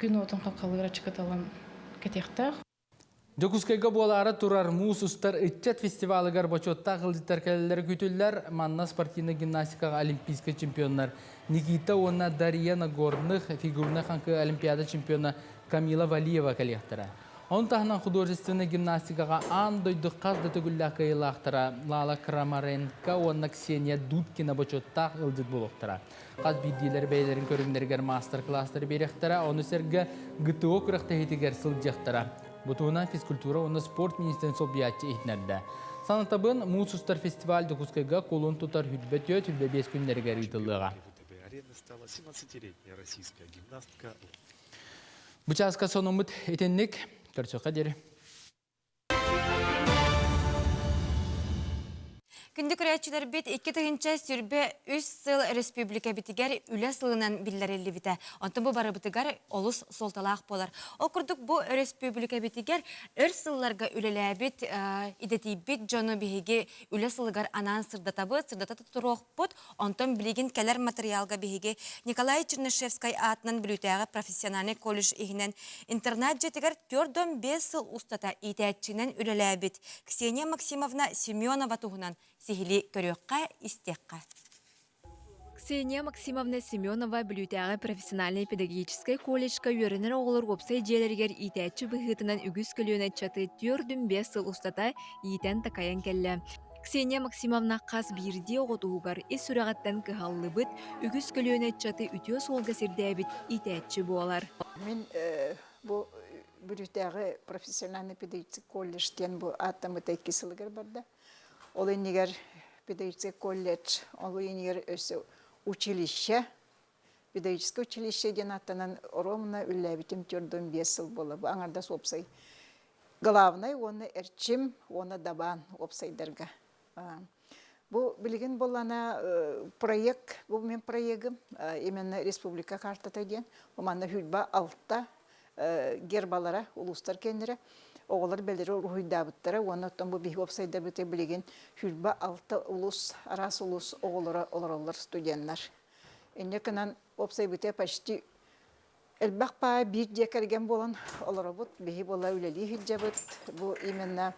күн отын қалқалығыр ачықы талан кәтектәқ. Жокускайга болары турар мус устар итчет фестивалыгар бочотта қылдыттар кәлілер күтілер манна спортивный гимнастикаға олимпийский чемпионлар Никита Онна Дарья Нагорных фигурный ханкы олимпиада чемпиона Камила Валиева коллектора. Он тахнан художественный гимнастикаға андойды қазды түгілі кайылақтыра Лала Крамаренко Онна Ксения Дудкина бочотта қылдыт болуқтыра. Қаз биддилер бәйлерін көріңдергер мастер-кластар беректіра, оны сәргі ГТО күріқті хетігер сылдияқтыра. Бұтуына физкультура оны спорт министерін сол биятчы етінерді. Санатабын Мусустар фестиваль Докускайга колон тұтар хүлбет өт, хүлбе 5 күндерге ритылыға. Бұчасқа сонымыт етеннік, көрсөқа дері. Күнді күрәтчілер бет 2 тығынча сүрбе 3 сыл республика бітігер үлі сылынан білдерелі біті. Онтын бұл бары бітігер олыс солталақ болар. Ол күрдік бұл республика бітігер өр сылларға үлілі бет, идеті бет жоны бігеге үлі сылығар анан сырдата тұруқ бұд. Онтын білеген кәлер материалға бігеге Николай Чернышевскай атынан білутәғі профессиональный колледж егінен интернат жетігер 4-5 сыл ұстата итәтчінен үлілі бет. Ксения Максимовна Семенова туғынан сихили көрөкка истекка. Ксения Максимовна Семенова білутәғі профессиональный педагогический колледжка үйерінер оғылыр опсай желергер итәтчі бұғытынан үгіз көліен әтчаты 4-5 сыл ұстата итән такаян кәлі. Ксения Максимовна қас бірде оғытуғар ес сұрағаттан кығаллы бұд, үгіз көліен әтчаты үтіо солға сірдәбіт итәтчі болар. Мен бұл білутәғі профессиональный педагогический колледжтен бұл аттамы тәйкі сылығыр барды. Ол енегер педагогический колледж, ол енегер өсі училище, педагогический училище ден аттанан ромна үлләбітім 4-5 сыл болы. Бұл аңарда опсай. Главный, оны әрчім, оны дабан опсайдарға. Бұл білген болана проект, бұл мен проектім, именно республика картата ден, оманна хүлба алтта гербалара, улустар кенері. Оғылар бәлері ұруйдабыттары, оны оттан бұл бейгі опсайда бүте білеген хүлба 6 улус, арас улус оғылар студенттар. Әне кінан опсай бүте почти әлбақ па бір декерген болан олары бұд, бейгі бола үлелі хүлжа бұд, бұл именно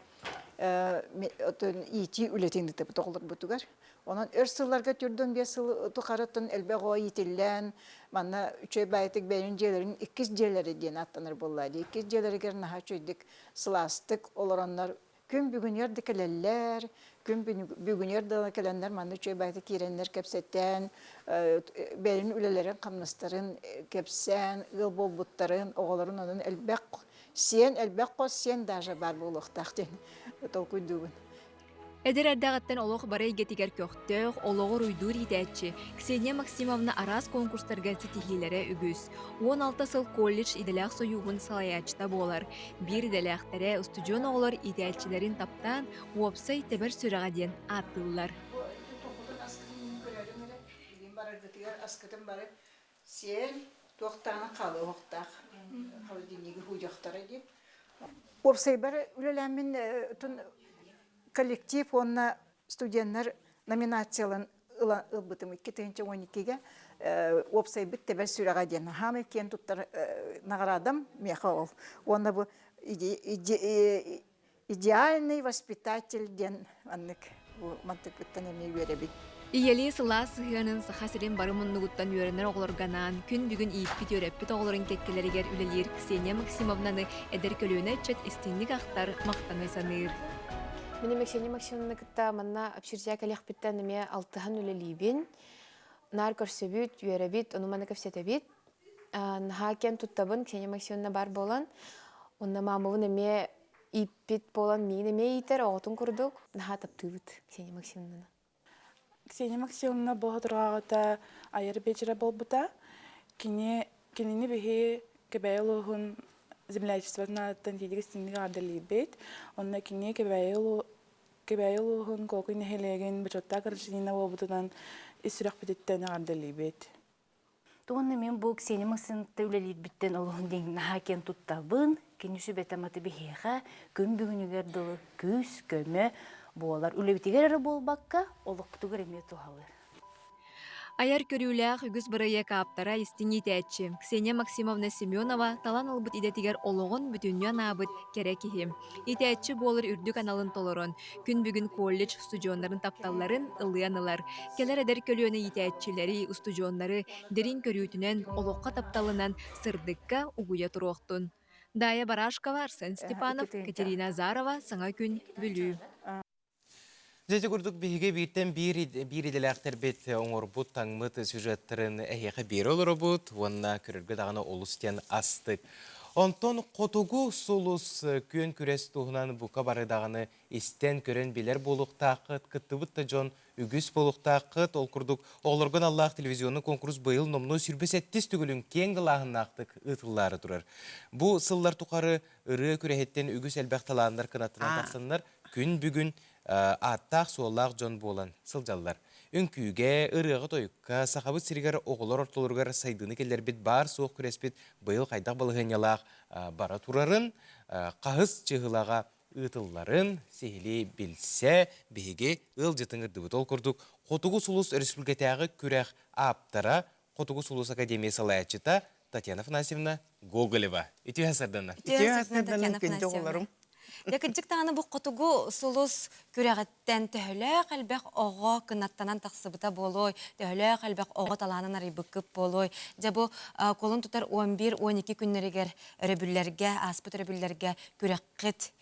ити үлетеңді бұд оғылар бұтығар. Онан өрсыларға түрден 5 сыл тұқараттын әлбәқ оға етіллән, манна үчөй бәйтік бәйін жерлерін 2 жерлері ден аттаныр болады. 2 жерлерігер наға чөйдік сыластық оларанлар күн бүгінерді кәлелер, күн бүгінерді кәленлер манна үчөй бәйтік керенлер кәпсеттен, бәйін үлелерін қамныстарын кәпсен, ғыл болбуттарын, оғаларын оның әлбәқ қос сен даже бар болуқтақтен толкүйдігін. Эдер әрдағаттан олық барай гетігер көқтөг, олығыр уйдур етәтші. Ксения Максимовна арас конкурстарға сетихилері үгіз. 16 сыл колледж иделәқ союғын салаячта болар. Bir иделәқтері студион оғылар етәтшілерін таптан, уапсай тәбір сүраға ден аттылар. Уапсай бары үлеләмін коллектив, онна студенттер номинациялан ылбытым 2012-ге опсай бит тебер сүрәгә ден. Хамы кен туттар наградам мехол. Онна бу идеальный воспитатель ден аннык бу мантыктан эме беребит. Иели сыла сыханын сахасырын барымын нугуттан үйерінер оғылырганан, күн бүгін иіппит өреппит оғылырын кеккелерігер үлелер Ксения Максимовнаны әдер көліуіне чет істинlik ақтар мақтаны саныр. Мен Ксения Максимовна кытта манна общежитие коллективтен неме алтыхан үлелибин. Нар көрсөбүт, үйрөбүт, ону мана көпсөтөбүт. Хакен туттабын Ксения Максимовна бар болан. Онна мамыбын неме иппит болан мин неме итер оготун курдук. Наха таптыбыт Ксения Максимовна. Ксения Максимовна бұл тұрғағыта айыр бечері болбыта. Кенені бихи кебәйелуғын землячествосына тантидігі стендігі ардалибет. Онна кене кебәйелуғын көкін нәхелеген бачотта қаршынина болбытынан исүрәқ бітеттені ардалибет. Туғынны мен бұл Ксения Максимовна үлелер біттен олығын дейін наһакен туттабын, кеніші бәтаматы бихиға күн бүгінігер дылы күз, көмі болар. Үлебітігер әрі болбаққа олық бұтығыр еме туғалыр. Аяр көрүүләх үгіз бұрыя кааптара истиңи тәтчі. Ксения Максимовна Семенова талан албыт идетигер олоғын бүтіннен абыт керекихи. Итәтчі болыр үрдік аналын толырын. Күн бүгін колледж студионларын тапталларын ылыянылар. Келер әдер көліөні итәтчілері, студионлары дерин көрүүтінен олоққа тапталынан сырдыққа угуя тұруқтын. Дая Барашкова, Арсен Степанов, Катерина Зарова, Саңа күн бүлүү. Зәте күрдік бейге бейттен бір иделәқтер бет оңырбұт таңмыт сюжеттерін әйеқі бері олыр бұд, онына көріргі дағына олыстен астық. Онтон қотугу солус көн күрес туғынан бұқа бары дағыны істен көрен белер болуқтақыт, кыттыбытта жон үгіс болуқтақыт, ол күрдік оғылырғын Аллах телевизионы конкурс бұйыл номну сүрбесеттіз түгілін кен ғылағын ақтық ұтылары тұрар. Бұ сыллар тұқары ұры күрехеттен үгіс әлбәқталандар қынатынан тақсынлар күн бүгін аттақ суоллақ жон болан сылжаллар. Үнкүйге, ырығы тойыққа, сақабыт сиригер оғылар ортолырғар сайдыны келер бет бар соқ күреспет бұйыл қайдақ балығынялақ бара турарын, қағыз чығылаға ұтылларын сейлі білсе бейге ұл жытыңыр дұбыт ол күрдік. Қотуғы Сулус Республикатағы күрәқ аптара Қотуғы Сулус Академиясы лайатчыта Татьяна Афанасьевна Гоголева. Үті әсірдіні. Татьяна Афанасьевна. Дәкінчік тағаны бұл қотуғы сұлыс күрәғіттен тәхілі қалбәқ оға кынаттанан тақсыбыта болой, тәхілі қалбәқ оға таланын арайбықып болой. Жа бұл қолын тұтар 11-12 күннерігер өребілерге, аспыт өребілерге күрәққет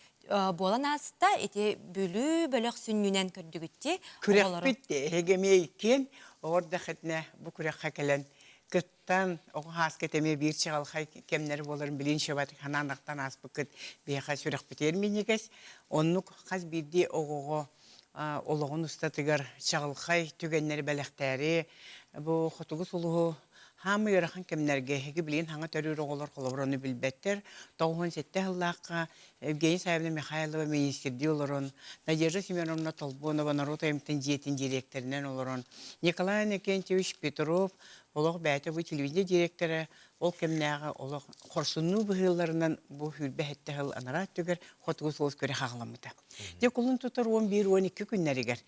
болан аста, ете бөлі-бөліқ сүннінен көрдігітте. Күрәқпетті, егемей кен, орда қытына бұл күрәққа кәлін. Кыттан оғы хас кетеме бір чығалқай кемнері боларын білін шөбаты хананақтан аспы күт бейқа сүрек бітер менегес. Оннық қаз бірде оғығы олығын ұстатығар чығалқай түгеннері бәліқтәрі. Бұл құтығы сұлығы хамы өріқан кемнерге хеге білін хаңа төрір оғылар қолабыраны білбеттер. Тоғын сетті ғылаққа Евгений Саевна Михайлова министерді оларын, Надежда Семеновна Толбонова Народа МТН жетін директорінен оларын, Николай Никентьевич Петров, олық бәйті бұл телевизия директоры, ол кемнәға олық қорсыну бұғыларынан бұл хүрбе әтті ғыл анарат түгер, қотығы солыз көре қағыламыда. Дек ұлын тұтыр 11-12 күннәрігер.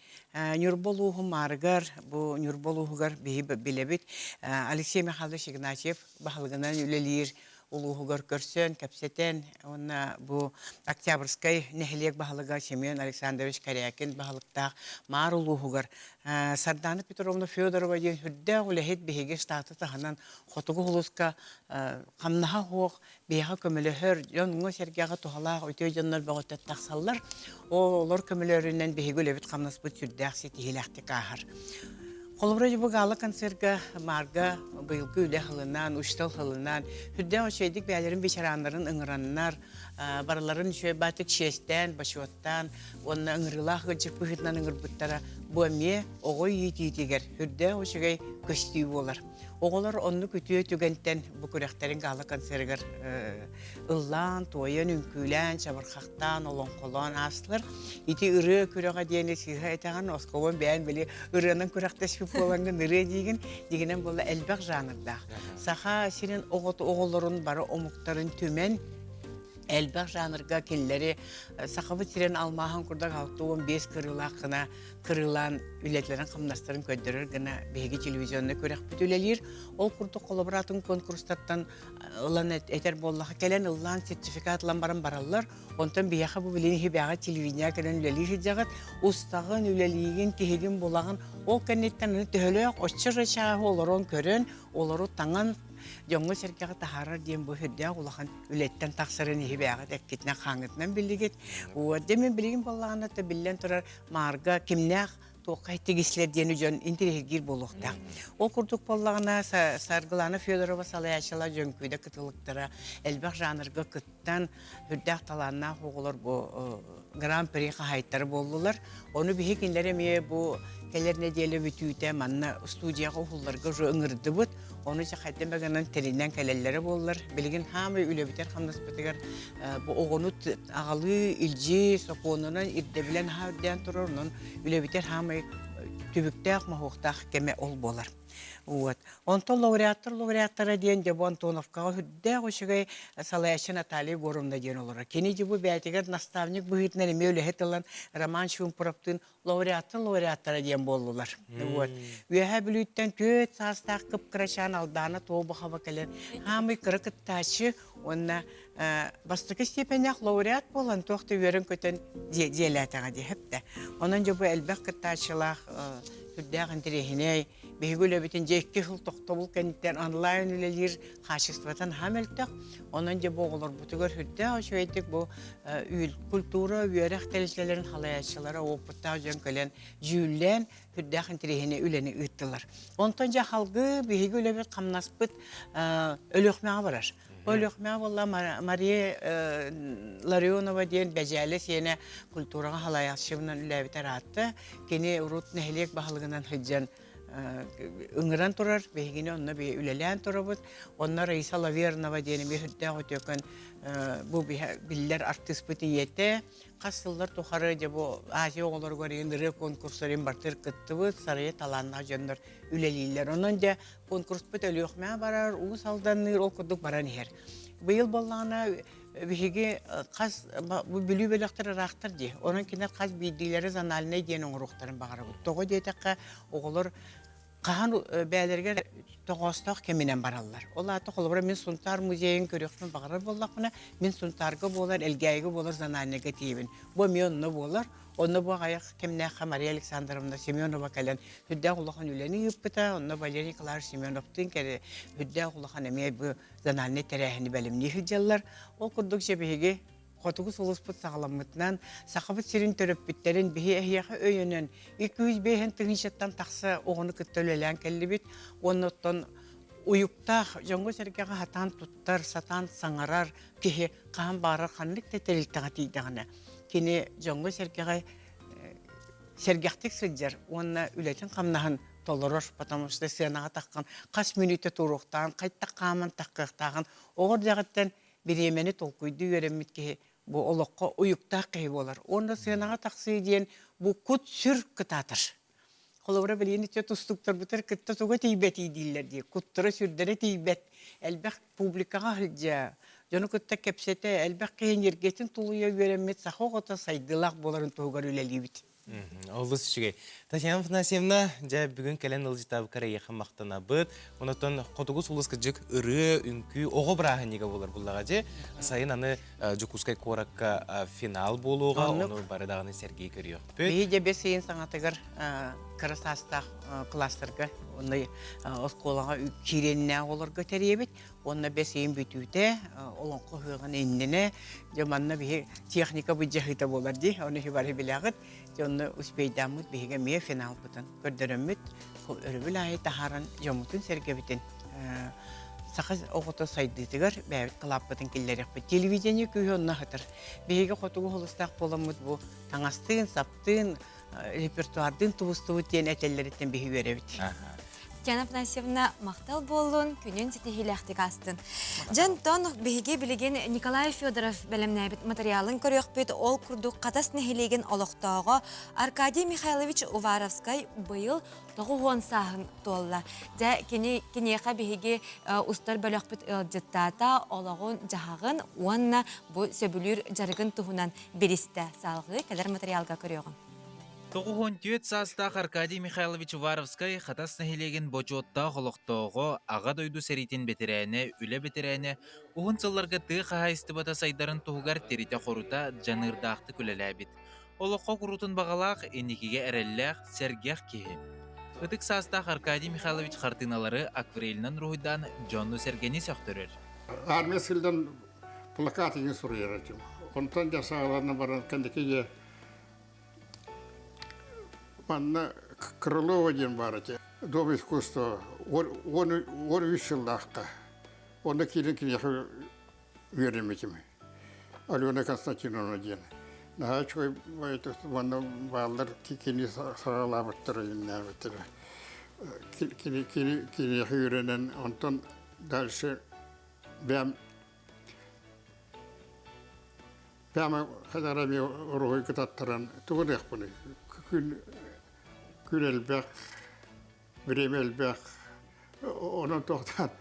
Нюрбол ұғы марығар, бұл Нюрбол ұғығар білебет, Алексей Михайлович Игнатьев бағылғынан үлелер, улуғығыр көрсен, кәпсетен, онна бұл Октябрьскай нәхілек бағылыға Семен Александрович Корякин бағылықтақ мар улуғығыр. Сарданы Петровна Федорова ден хүрді ғылахет бейге штаты тағынан қотығы ғылысқа қамнаға хоқ, бейға көмілі хөр, жонғы сәргеға тұғалақ өте жонлар бағыт тақсалар, олар көмілерінен бейге өлебет қамнас бұт сүрдәқ сеті хеләқті қағыр. Қолыбыра жібіғалы концертға марға бұйылғы үлі қылынан, ұштал қылынан, хүрден өшейдік бәлерін бешаранларын ұңыраннар, бараларын үшөй батық шестен, башуаттан, онына ұңырылақ ғылжық бұғытынан ұңыр бұттара бұәме оғой етігер, хүрден өшегей көстүй болар. Оғылар онны күтіе түгенттен бұкырақтарын ғалы концертгар ұллан, тойын, үнкүлән, чабырқақтан, олон қолан асылыр. Ити үрі күріға дейіне сиға етаған, осқолын бәйін білі үрінің күріқтас көп боланғын үрі дегенен болы әлбәқ жанырдақ. Сақа сенен оғыларын бары омықтарын төмен, әлбәқ жанырға келлері сақабы тирен алмаған күрдақ 6-15 кырылақына кырылан үлетлерин кымнастарын көддөрөр гына беги телевизионна көрөк бүтүлелир. Ол курдук коллаборатын конкурстаттан ылан этер боллаха келен ылан сертификатлан баран бараллар. Онтон бияха бу билени хибяга телевидение келен үлелир жагат устагын үлелигин кихигин болагын ол кеннеттен төлөк оччыр чаа олорон көрөн олору таңан жоңго серкеге тахарар диен бу хөддө улахан үлеттен таксырын хибяга теккитне хаңытнан билигит. У демен билигин боллагана та биллен турар марга кимнях тоқай тегислер дені жөн интерегир болуқта. Ол күрдік боллағына Саргыланы Федорова салаячыла жөн көйді кытылықтыра, әлбәқ жанрға кыттан хүрдәқ таланына хоғылыр бұл гран-при қағайттары болдылар. Оны бейі кенлері ме бұл келеріне делі бүтүйті манна студияға құлларға жо үңірді бұд. Оны жақайттен бәгінен терінен кәлелері болдылар. Білген хамы үлі бітер қамдас бітігер бұл оғыны ағалы үлжі соқуынынан ирдебілен хаудиян тұрыр. Үлі бітер хамы түбіктәқ махуқтақ кеме ол болар. Онтон лауреаттара дейін де бұл Антоновкаға хүддәқ үшігай салаяшы Наталья Горумна дейін олар. Кені де бұл бәйтігер наставник бұхитнер еме өлі хетілін Роман Шумпыровтың лауреаттара дейін болулар. Үйәхә білуіттен төт састақ қып қырашан алданы тоғы қаба кәлер. Хамы қыры қытташы, онына бастықы степенях лауреат болан тоқты өрін көтін деләтіға дейіпті. Онын же бұл әлбәқ қытташылақ Хүддәғын тірехіней, бейгілі бітін жекке хыл тоқтабыл кәнеттен онлайн үлелер қашыстыватан хамелттіқ. Онын же боғылыр бұтығыр хүддәғ шөйттік бұл үйіл культура, үйерек тәліслерін халаятшылары опыттау жөн көлен жүйілен хүддәғын тірехіне үлені ұйттылар. Онтан же халғы бейгілі біт қамнаспыт өліқмеға барар. Өліқмеға болла Мария Ларионова дейін бәжәлі сені культураға халаятшылынан үләбітер атты. Кені ұрут нәхелек бағылығынан хүдден ыңыран тұрар, бейгіне онына үлелән тұрабыд. Онна Раиса Лавернова дейін бей хүддәғ өтөкін бұл білдер артист бұты еті. Қасылдар тұқары де бұл Азия оғылар көреген ұры конкурсырын бартыр күтті бұд, сарайы таланна жөндөр үлелейлер. Онын де конкурс бұт өліқмә барар, ұғыс алданыр, ол күрдік баран ер. Бұйыл болағына бігеге қаз бүлі бөліқтері рақтыр де. Оның кенер қаз бейдейлері заналіне дейін оңырықтарын бағары бұд. Тоғы дейтіққа оғылар қаған бәлерге тоғыстақ кемінен баралар. Ол аты қолыбыра мен Сунтар музейін көріқпін бағарар болақпына, мен Сунтарға болар, әлгәйгі болар зананеге тейбін. Бұл мен оны болар, оны бұл ғаяқ кемнәққа Мария Александровна Семенова кәлін хүдді құлақан үлені үппіта, оны Валерий Николаевич Семеновтың кәрі хүдді құлақан әме бұл зананне тәрәхіні бәлімне хүдделар. Ол күрдік жебеге Қотығыз ұлыспыт сағаламытынан, сақабыт серін төріп біттерін бейі әйеқі өйінен 200 бейін түгіншеттен тақсы оғыны күттөлелән кәлі біт. Оныттан ұйықтақ жоңғы сәргеға хатан тұттар, сатан саңарар, кейі қаған барыр қанлық тәтелілтіға тейдіғаны. Кені жоңғы сәргеға сәргектік сілдер, оны үлетін қамнағын толырыр, потому что сенаға таққан қас минуты тұруқтан, қайттақ қамын таққықтағын, оғыр дағыттан біремені толқойды өремет кейі бұл олыққа ұйықтақ кей болар. Онда сенаға тақсы дейін бұл күт сүр күтатыр. Қолыбыра білейін үтте тұстықтар бұтыр күтті тұға тейбетейдейлер дей. Күттірі сүрдері тейбет. Әлбәқ публикаға хылжа. Жоны күтті кепсеті әлбәқ кейін ергетін тұлуя өремет сақы ғота сайдылақ боларын тұғығар өлелей біт. Олыс үшіге. Татьяна Афанасьевна, жа бүгін кәлен ылжытабы қарайеқі мақтана бұд. Онаттан қотығыз ұлысқы жүк үрі, үнкі, оғы бірағы неге болар бұллаға же. Сайын аны жүкускай қораққа финал болуға, оны барыдағыны сәргей көріе. Бейі де бес ең саңатығыр қырысастақ кластырға, оны осқолаға кереніне оларға тәребет. Онна бес ең бүтуіте, олон қоғығын еннені, жаманна бейі техника бұд жағыта болар дей, оны хибары білағыд. Оны ұспейдамыд бейге ме финал бұтын. Көрдіріммет, өрібіл айы тахарын жомутын сәрге бітін. Сақыз оғыты сайдытығыр, бәйбіт қылап бұтын келдерек бұд. Телевидение күйі онына ғытыр. Бейге қотығы қолыстақ боламыд бұл таңастығын, саптығын, репертуардың тұбыстығы тен әтелереттен бейі өребіт. Татьяна Афанасьевна мақтал болуын, күнен сетихиләқтік астын. Жантон бейге білеген Николай Федоров бәлемнәбіт материалын көрек бет ол күрдік қатас нәхилеген олықтауға Аркадий Михайлович Уваровскай бұйыл 9 сағын толла. Жа кенеқа бейге ұстар бөлек бет ұлжыттата олығын жағағын, онына бұл сөбілер жарығын тұғынан берісті салғы кәлер материалға көрегін. Тоғуын түйет састақ Аркадий Михайлович Варовскай хатас нахилеген бочуотта холоқтоғы аға дойду сәритін бетерәне, үлі бетерәне, уғын сылларға тығы қағайсты бата сайдарын тұғығар терите қорута жанырдақты күлеләбіт. Олыққа құрутын бағалақ, енекеге әрелләқ, сәргеқ кейі. Үтік састақ Аркадий Михайлович қартыналары акварелінен рухыдан Джонну Сергені сөқтірір. Армия сылдан плакат еңі сұрайыр әтім. Онтан жасағаларына баран кәндекеге Манна Крылова ден бар эти. Дом искусства. Он вышел лахта. Он на килин верим этим. Алена Константиновна ден. На чой это манна балдар кини саралабаттыр инна беттер. Кини хюренен онтон дальше бям хадарами рухой кататтаран тугудах буны. Күлелбәк, біремелбәк, оның тоқтан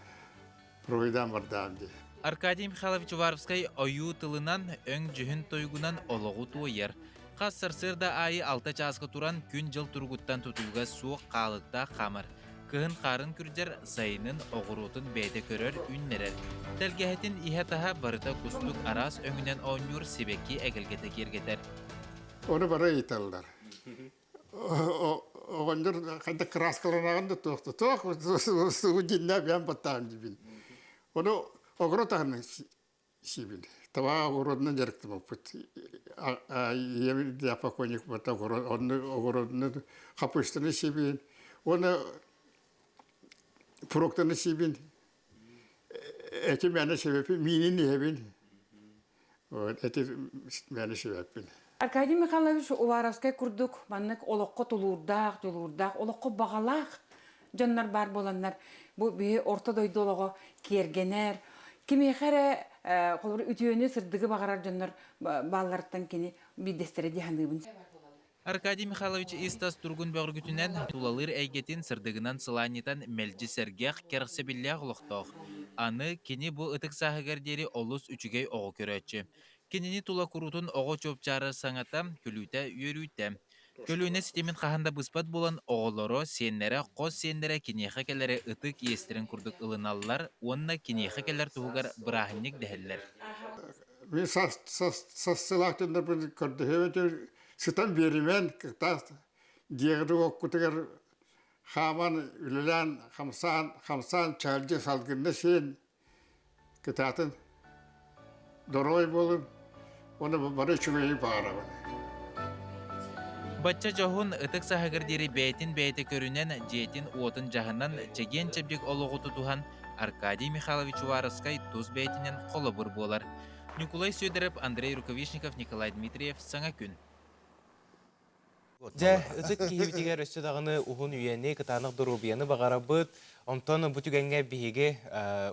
ройдан бардан де. Аркадий Михайлович Варовскай ойу тылынан өң жүхін тойгунан олығу туайыр. Қас сырсырда айы 6 часқа туран күн жыл тұргуттан тұтылға суық қалықта қамыр. Кығын қарын күрдер сайынын оғырутын бәйді көрер үннерер. Тәлгәхетін ihe таға барыта күстік арас өңінен оңюр себекки әгілгеті кергетер. Оны бара еталдар. Оғандар қайда краскаланағанда тоқты. Суғы жинна бән баттағын дебін. Оны оғыру тағын шибін. Таба оғырудынан жарықтым опыт. Емін дяпаконик бата оғырудынан қапыштыны шибін. Оны пұроқтыны шибін. Әті мәні себепін, менің ебін. Әті мәні себепін. Аркадий Михайлович Уваровскай курдук, маннык олоққа тулурдақ, олоққа бағалақ жоннар бар боланнар. Бу бе орта дойдолығы кергенер. Кемехәрі қолыр үтіөне сырдығы бағарар жоннар балларттан кені бидестері дехандығын. Аркадий Михайлович истас тургун бөгіргүтінен тулалыр әйгетін сырдығынан сыланетан мәлжі сәргеқ керқсебілләғ ұлықтақ. Аны кені бұ ұтық сағығардері олыс үчігей оғы көрәтші. Кенini тула kurutun oğu çöpçarı sanata külüte yürüyte. Külüne sistemin kahanda bıspad bulan oğulları senlere, qoz senlere kinehe kelere ıtık yestirin kurduk ılınallar, onna kinehe keller tuğugar bırahinlik deheller. Ben sasılaktığında bir kurdu. Evet, sütan berimen kıtast. Diğeri okutugar haman ülülen hamsan çarcı salgında sen kıtatın. Doroy bolun. Onu bana çümeyi bağıramadı. Batça johun ıtık sahagırderi beytin beyte körünen jetin otun jahından çegen çebdek oluğu tutuhan Arkadiy Mikhailovich Warovskay tuz beytinen kolobur bolar. Nikolay Söderep, Andrei Rukovishnikov, Nikolay Dmitriev, Sana gün. Жа, ызык кихибитигер өссө дагыны ухун үйәне кытанық дұрубияны бағара бұд, онтон бұтүгенге бейге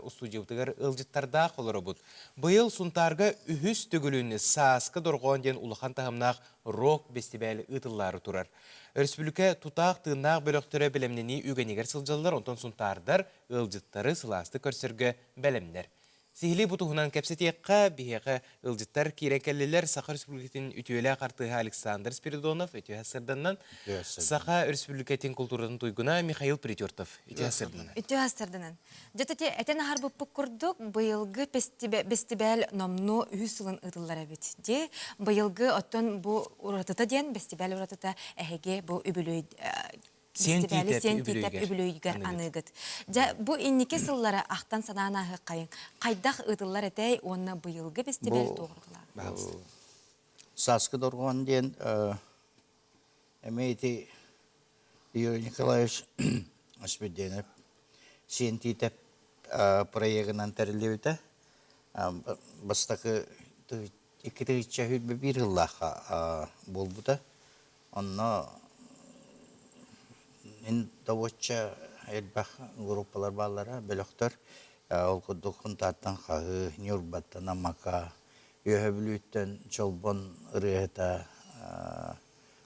устудиутыгер ылжыттарда қолыры бұд. Бұйыл сұнтарға үхіс түгіліні саасқы дұрғуан ден улахан тағымнақ рок бестибәлі ұтыллары тұрар. Республика тутақ тыңнақ бөліқтірі білімнені үгенегер сылжалылар, онтон сұнтардар ылжыттары сыласты көрсіргі бәлемдер. Сихили бутуһунан кепсетиекка биһеге ылжыттар кирекеллелер Саха Республикатын үтүөлэ картыһы Александр Спиридонов өтүһәсердәннән Саха Республикатын культуратын туйгуна Михаил Притёртов өтүһәсердәннән. Өтүһәсердәннән. Җәтәте әтән һәр бу курдук быелгы фестиваль номно үсүлен ытыллар бит. Ди быелгы оттон бу уратыта дигән фестиваль уратыта әһеге бу үбүлөй Сентитеп үбүлөйгөр аныгыт. Бу иннике сыллары ақтан санаанағы қайын. Қайдақ ұтылар әтәй, онына бұйылғы фестиваль тоғырғыла. Саскы дорған ден әмейті Юрий Николаевич Аспеденов Сентитеп проегінен тәрілеуді. Бастақы 2-3 бір ғыллаға бол бұда. Онына мен доводча элбах группалар баллара бөлөктөр ол кудукун таттан хагы нюрбаттан амака өһөбүлүттен чолбон ырыта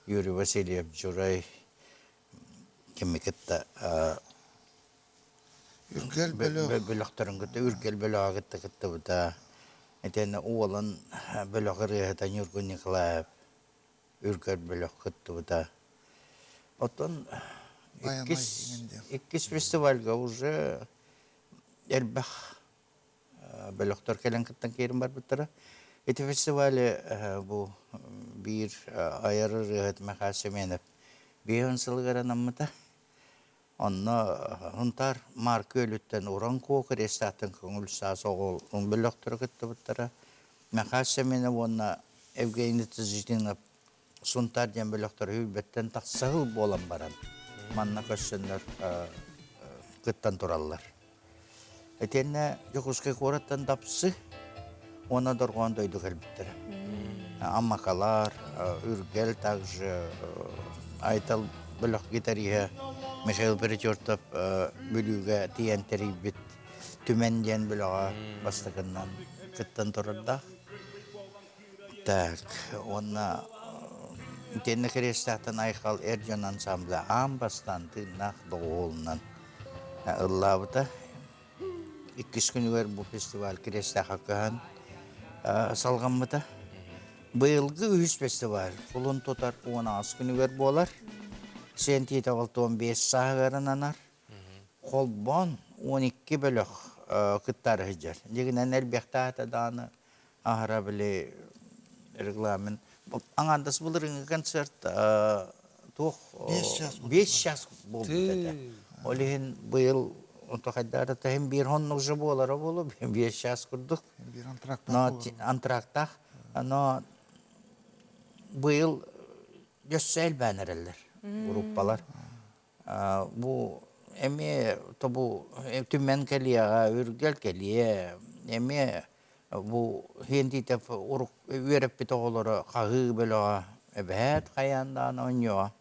Юрий Васильев Журай кемекетта үргел бөлөктөрүн кытта үргел бөлөгөттө кытта бута этен уолан бөлөгөрү ырыта Нюргун Николаев үргел бөлөк кытта бута Отон Баянай иккис фестивальга уже элбах бөлөктөр келен кыттан керим бар буттара. Эти фестивали бу бир айыры рыгыт Махасеменов бейон сылгара наммыта. Онна хунтар марк өлүттен уран кокыр эстатын көңүл саас оғыл бөлөктөр кытты буттара. Махасеменов онна Евгений Тызжитинов сунтар ден бөлөктөр хүлбеттен тақсағыл болан баран. Манна көссөнлөр кыттан тураллар. Этенне жокускай кораттан тапсы, она доргон дойду кэлбиттер. Аммакалар, Үргел также айтал бөлөк гитария Михаил Перечертов бүлүүгө тиентерибит түменден бөлөга бастыгыннан кыттан турарда. Так, онна тенне керестатын айкал Эрджон ансамбле амбастан тыннах доголунан ыллабыта. 2 күнүгөр бу фестиваль кересте хаккан салганмыта. Быйылгы 3 фестиваль улун тотар 10 күнүгөр болар. Сенти тавалтон 5 саагарынанар. Холбон 12 бөлөк кыттар хыжар. Дегенен элбехтата даны ахара биле регламент. Аңандас булырыңы концерт тух 5 час болду. Олин быйыл Онтохайдары тахим бир хоннук жы болары болу, 5 час курдук. Бир антрактах. Но быйыл жөссел бәнерелер, группалар. Бу эме тобу түмен келияга, Үргел келия, эме бу хендитеп урук вереп бит оголары кагы бөлөга, эбет каяндан оньоа.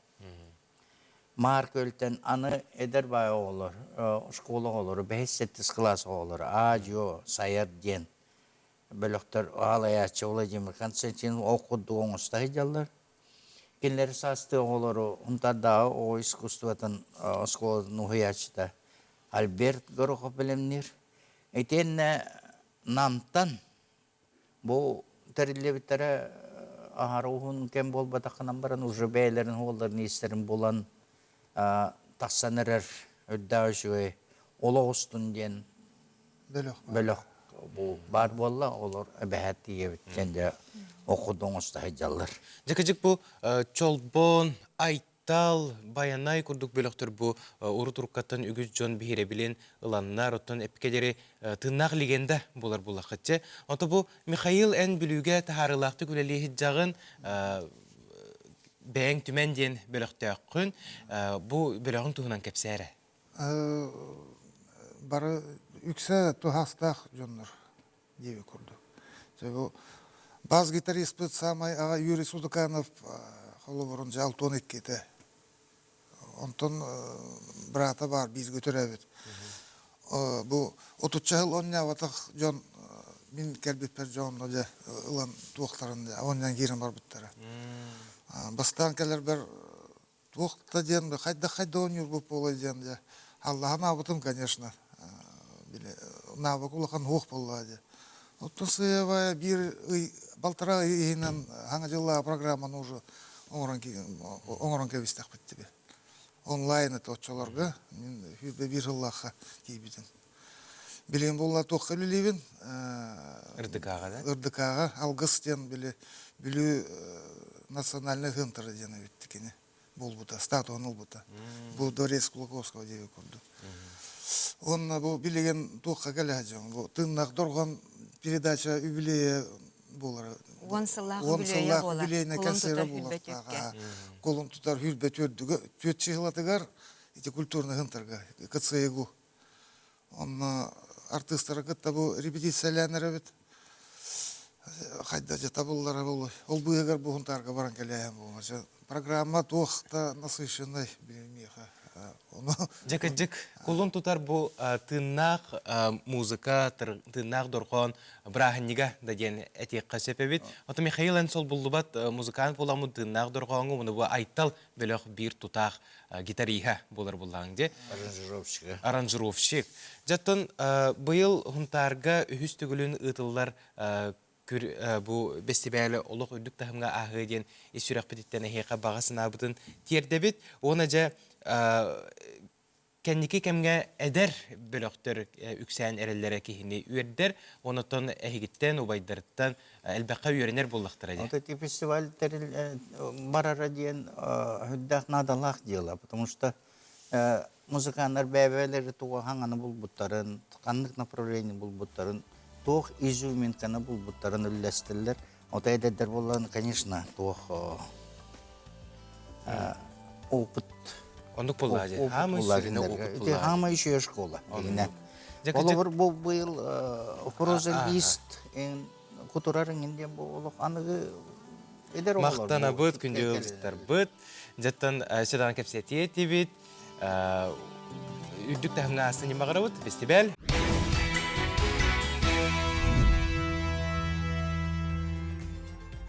Марк өлтен аны эдер бай оғылыр, школа оғылыр, 5-7 класс оғылыр, Ажо, Сайар ден. Бөліқтір Алаячы Владимир Константин оқыды оңыстай жалдар. Келлер састы оғылыры, ұнтардағы о искусстватын школадан ұхиячыда Альберт Горохов білімнер. Этенне намтан бұл тәрілебіттері ағары ұғын кем болбатақынан баран ұжы бәйлерін оғыларын естерін болан тақсанырыр өддәуші олығыстың ден бөлік бар болла олар бәхәтті ебіткенде оқыдың ұстай жалыр. Жекежік бұл чолбон, айтал, баянай күрдік бөліктір бұл ұры тұрқаттан үгіз жон бейре білен ұланнар, оттан әпкелері тыннақ легенда болар бұл ақытчы. Онта бұл Михаил ән білуге тағарылақты күлелі жағын бәң түменден бөлікті аққын, бұл бөлігін тұғынан кәпсәрі? Бары үксі тұхастақ жонлар деві көрді. Баз гитарист бұд самай аға Юрий Судуканов қолы бұрын жалтон еккеті. Онтон брата бар, біз көтір әбет. Бұл 30 жыл оння ватақ жон, мен кәлбетпер жон ұлан туақтарында, оннян керім бар бұттары. Бастан келер бір туақта ден, қайда ойныр бұл полы ден. Аллахам абытым, конечно. Навык улахан оқ болады. Оттын сыйывая бір балтыра үйінен аңа жылла программаны уже оңыран кәбістек бітті. Онлайн это отчаларға, мен бір жыллаға кейбетін. Білен болла тоққа білейбін. РДК-ға да? РДК-ға, алғыстен білі национальный хынтары дені өттікені. Бұл бұта, статуан ол бұта. Бұл Дворец Кулаковского деві көрді. Он бұл білеген тоққа кәлі әжен. Тыннақ дұрған передача юбилея болар. 10 сыллағы бүлейе болар. Юбилейна концерті болар. Қолын тұтар хүрбет өрдігі. Төтші жылатығар, культурный хынтарға, кыцайығу. Он артистары кытта бұл репетицияляныр өбет. Қайда жата боллары болу. Ол бұйығар бұғынтарға баран кәлі болмашы. Программа тоқта насыщенный білмейха. Жек, кулун тутар бұл тыннақ музыка, тыннақ дұрған брахынниға деген әтеққа сепебет. Оты Михаил ән сол бұлдыбат музыкант боламы тыннақ дұрғанғы, мұны бұл айттал бөліқ бір тұтақ гитариха болар бұллаңде. Аранжировщик. Жаттын бұйыл ғынтарға үхіс түгілін ұтылар bu bestibeli oluk ürdük tahımga ahı diyen esürek bititten eheka bağasına butun tierdebit. Onaca kendiki kemge eder bölöktür üksen erellere kihini üerder. Onattan ehigitten, ubaydarıttan elbaka üerener bullaktıra. Эти фестиваль барара диен хүддах надалах дела, потому что музыкандар бәбәләре туга хаңаны булбуттарын, канлык направление булбуттарын, тох изюминканы булбуттарын үлләстелләр. Отайдәдер булган, конечно, тох опыт. Ондук буллады. Хамы сирine опыт буллады. Хамы еще школа. Олар бу быйыл прозалист кутурарын инде бу аныгы эдер олар. Мактана быт, күнде ылжыттар быт. Жаттан седан кепсетие тибит. Үддүк тахымга астын немагарабыт, фестиваль.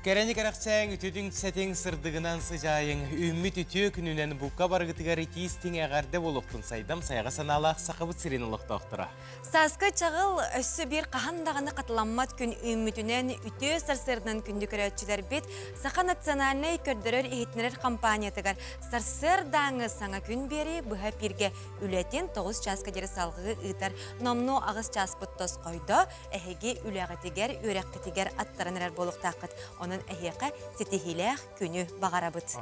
Керени каракчаң үтүдүң сетең сырдыгынан сыжайың үммит үтү күнүнен букка баргытыгар тиистиң эгарде болуктун сайдам саяга саналаак сакыбыт сирен улуктоктура. Саска чагыл өссө бир кахандаганы катламмат күн үмүтүнен үтү сарсырдан күндү көрөчүлөр бит Саха национальный көрдөрөр ихитнерер компаниятыгар сарсыр даңы саңа күн бери быха пирге үлетин 9 часка жери салгы ытар номну агыс час буттос койдо эхеги үлөгөтигер үрөккетигер аттаранер болуктакыт. Эхеқа сетихилях күні бағарабыт.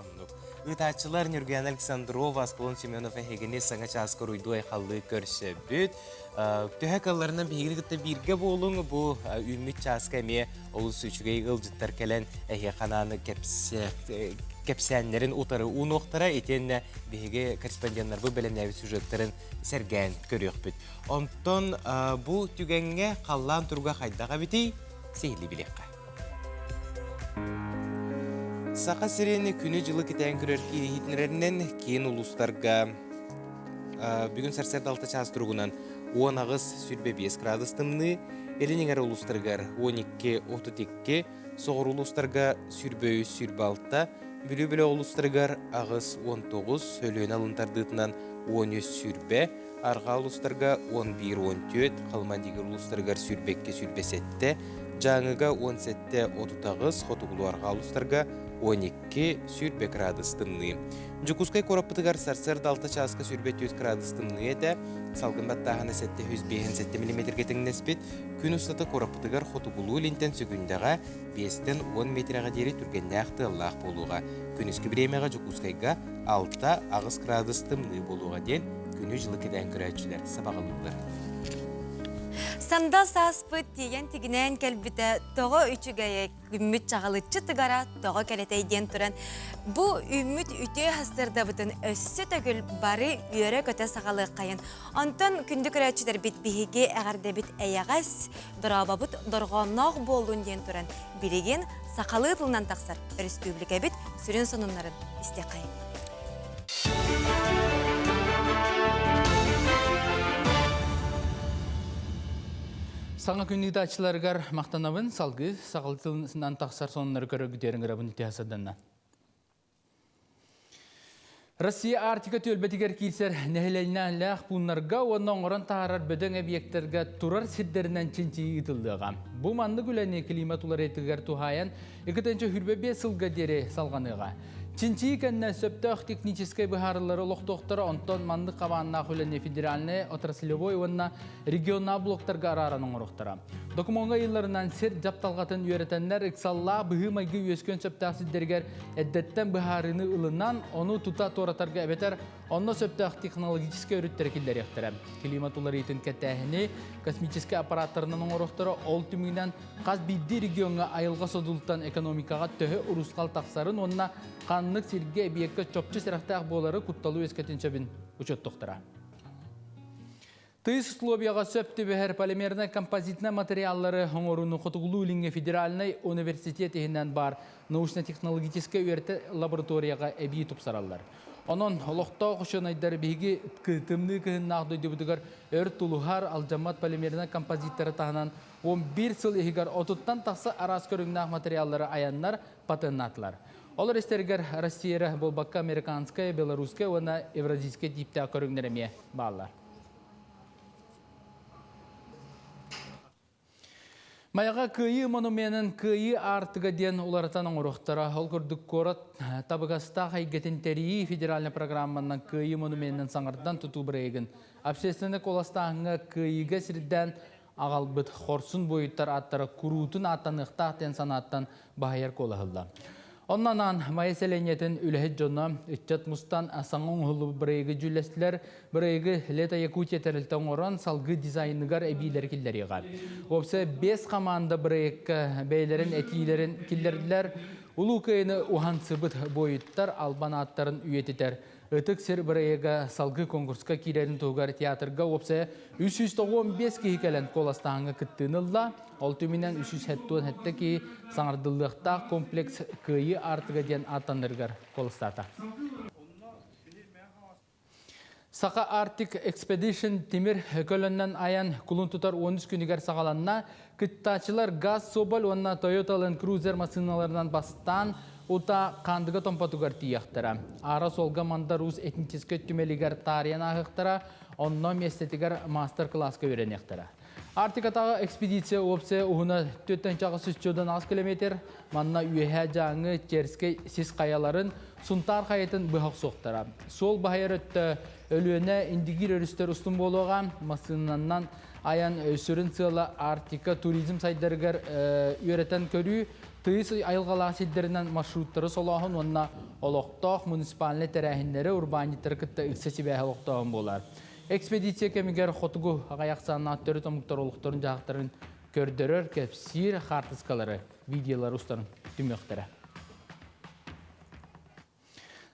Ытачылар Нюрген Александрова, Асклон Семенов эхегіне саңа часка руйду айқалы көрсі бүт. Төхәкаларынан бейгілігітті бірге болуң, бұл үміт часка әме олыс үчіге ғылжыттар кәлін эхеқананы кәпсәнлерін ұтары ұн оқтара, етенне бейге корреспонденттар бұл бәлемнәві сюжеттарын сәрген көрек бүт. Онтон бұл түгенге қаллан тұрға қайдаға бітей, сейлі білекқа. Сақа сирені күні жылы кетен көрер кейхетінерінен кейін ұлыстарға бүгін сарсерді 6 час тұрғынан 10 ағыз сүрбе 5 градустымны, әлінен әрі ұлыстарғар 12-32, соғыр ұлыстарға сүрбе 6, бүлі-бүлі ұлыстарғар ағыз 19, сөйлен алынтардығынан 13 сүрбе, арға ұлыстарға 11-14, қалман дегір ұлыстарғар сүрбекке сүрбе 7, жаңыға 17-30, хотуғылуарға ұлыстарға 12 сүрбе градустымны. Жүкускай кораппытыгар сарсырды 6 часка сүрбе 4 градустымны еті, салгынбаттағаны 7-5-7 мм кетіңнеспет, күн ұстаты кораппытыгар хотуғылу лентен сүгіндаға 5-10 метрға дері түргенде ақты Аллах болуға. Күніскі біремеға жүкускайға 6 ағыз градустымны болуға ден күні жылы кеден күрәтшілер сабағылылар. Сандал саспыт тиген тигинен келбите тоғы үчүгәйе үммүт чағылытчы тыгара тоғы келетейден туран. Бу үммүт үте хастырда бутын өссө төгүл бары үйөрө көтө сағалы қайын. Онтон күндү көрәтчілер бит биһиге әгәрде бит әйәғас дұрабабыт дұрғаннақ болуын ден туран. Билеген сақалы тылынан тақсар республика бит сүрін сонунларын істе қайын. Саңа күннігді ачыларғар мақтанабын салғы сағылтылысынан тақсар сонынлары көрі күдеріңір абын үтіғасаданна. Россия Артика төлбетігер кейсер нәхіләйінен ләқ бұнларға оның орын тағарар бөдің объекттерге тұрар сиддерінен чынчығы ұтылдыға. Бұл манды күләне климат улар етігер тухаян 2-ші хүрбе 5 сылға дере салғаныға. Чинчи кенне сөптөх технической быхарылары лохтоқтары онтон манды қабанна хүләне федеральный отраслевой онна регионал блоктарға арараның ұрықтара. Документға елларынан сер жапталғатын үйретенлер иксалла бұғы майғы өскен сөптөх сиддергер әддеттен быхарыны ылынан оны тута торатарға әбетер онна сөптөх технологический өріттер келдер ектірі. Климат улар етін кәттәхіне космический аппараттарының ұрықтары ол түмінен қаз бидді регионға айылға содылтан экономикаға төхі ұрысқал тақсарын онна қанлық сирге объектке чопчы сырақтақ болары құтталу ескетіншебін учет тоқтыра. Тыс условияға сөпті бәхер полимерный композитна материаллары оңоруны Хотугулулинге федеральный университетінен бар научно-технологический өрті лабораторияға әбей тұпсаралар. Onun олықтау құшын айдары бейгі күтімді күхіннақ дөйдебудығар өр тұлығар алжамат полимерный композиттары тағынан 11 сыл егер отуттан тақсы арас көріңнақ материаллары аяннар патеннатлар. Олар істергер Россия, болбаққа американская, белорусская, оны евразийская типті көріңдеріме бағалар. Маяға күйі монуменін күйі артыға ден оларатан оңырықтара. Ол күрдік корат табығаста қайгетін тәрии федеральный программанның күйі монуменін саңырдан тұту бірегін. Общественный коластағыңа күйіге сірден ағалбыт қорсын бойыттар аттары күрутын аттанықта аттен санаттан бағайар колағылда. Оннанан майеселенетін үләхет жона үтчат мұстан асаңын ұлы бірейгі жүлестілер, бірейгі лета Якутия тәрілтен оран салғы дизайныгар әбейлер келдеріға. Опсы 5 команда бірейгі бәйлерін, әтейлерін келдерділер, ұлы көйіні ухан сыбыт бойыттар албан аттарын үйететер. Үтік сір бірейгі салғы конкурска керерін тұғар театрға опсы 315 кейкелен коластағыңа күттінілла. Ол төменен 370 хәтті ки саңардылықта комплекс көйі артыға ден аттанырғар колыстата. Сақа Arctic Expedition темір көліннен аян күлін тұтар 13 күнігер сағаланна күттачылар газ собал онна Toyota Land Cruiser машиналарынан бастан ута қандыға томпатугар тияқтыра. Ара солға манда рус этническі түмелігер тариян ағықтыра, онно местетігер мастер-класска өренектіра. Артикатағы экспедиция опсы уғына 4-3 аз километр, манна үйе жаңы терске сіз қаяларын сұнтар қайетін бұхақ соқтыра. Сол бағайыр өтті өліөне индигир өрістер ұстын болуға, масынаннан аян өсірін сыла Артика туризм сайдарығар үйретен көрі, тыйыс айылғала сиддерінен маршруттары солағын онна олықтақ муниципаліне тәрәхіндері урбаниттері күтті үксесі бәйі олықтағын болар. Экспедиция кемігер қотығу ағаяқсанын аттөрі томықтар олықтарын жағықтарын көрдірір кәпсір қартысқалары, видеолар ұстарын түмектері.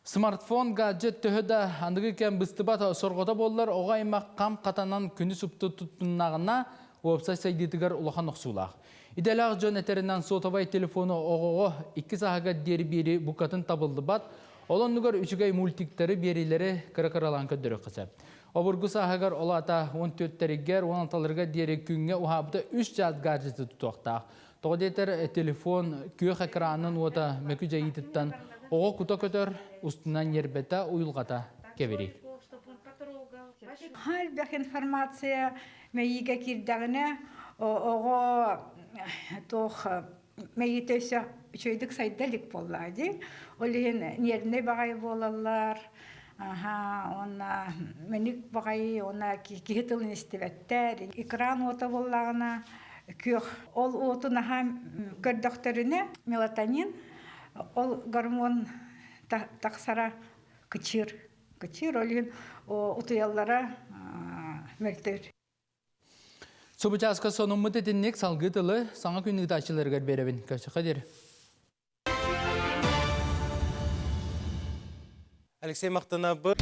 Смартфон гаджет төхіді андығы кәм бұстыбат сорғыта болылар, оғаймақ қам қатанан күні сұпты тұттынағына опсай сайдетігер ұлақан ұқсулақ. Иделақ жон әтерінен сотабай телефоны оғығы 2 сағаға дері бері бұқатын табылды бат, олон нүгер үшігай мультиктері берілері кірі-кіралан көдірі қысы. Обырғы сағағар олата 14-тәрігер, 16-ларға дері күнге ұхабыда 3 жаз гаджеті тұтуақтақ. Тоғдетер телефон күйек экранын ота мәкі жайытыттан оғы құта көтір ұстынан ербеті ұйылғата кебері. Халбек информация мәйіге кирдағыны оғы тоқ мәйітесі чөйдік сайдалік болады. Олығын неріне бағай болалар. Она мәнік бағай, она кихетілін істебеттер. Экран ота болағына көк. Ол отынаға көрдіқтеріне мелатонин, ол гормон тақсара күчір. Күчір олығын ұтыяллара мөлтір. Собычаска сонун мұтетіннек салғы тылы саңа күнігді ашылырғар беребін. Көші қадер. Алексей Мақтанабы.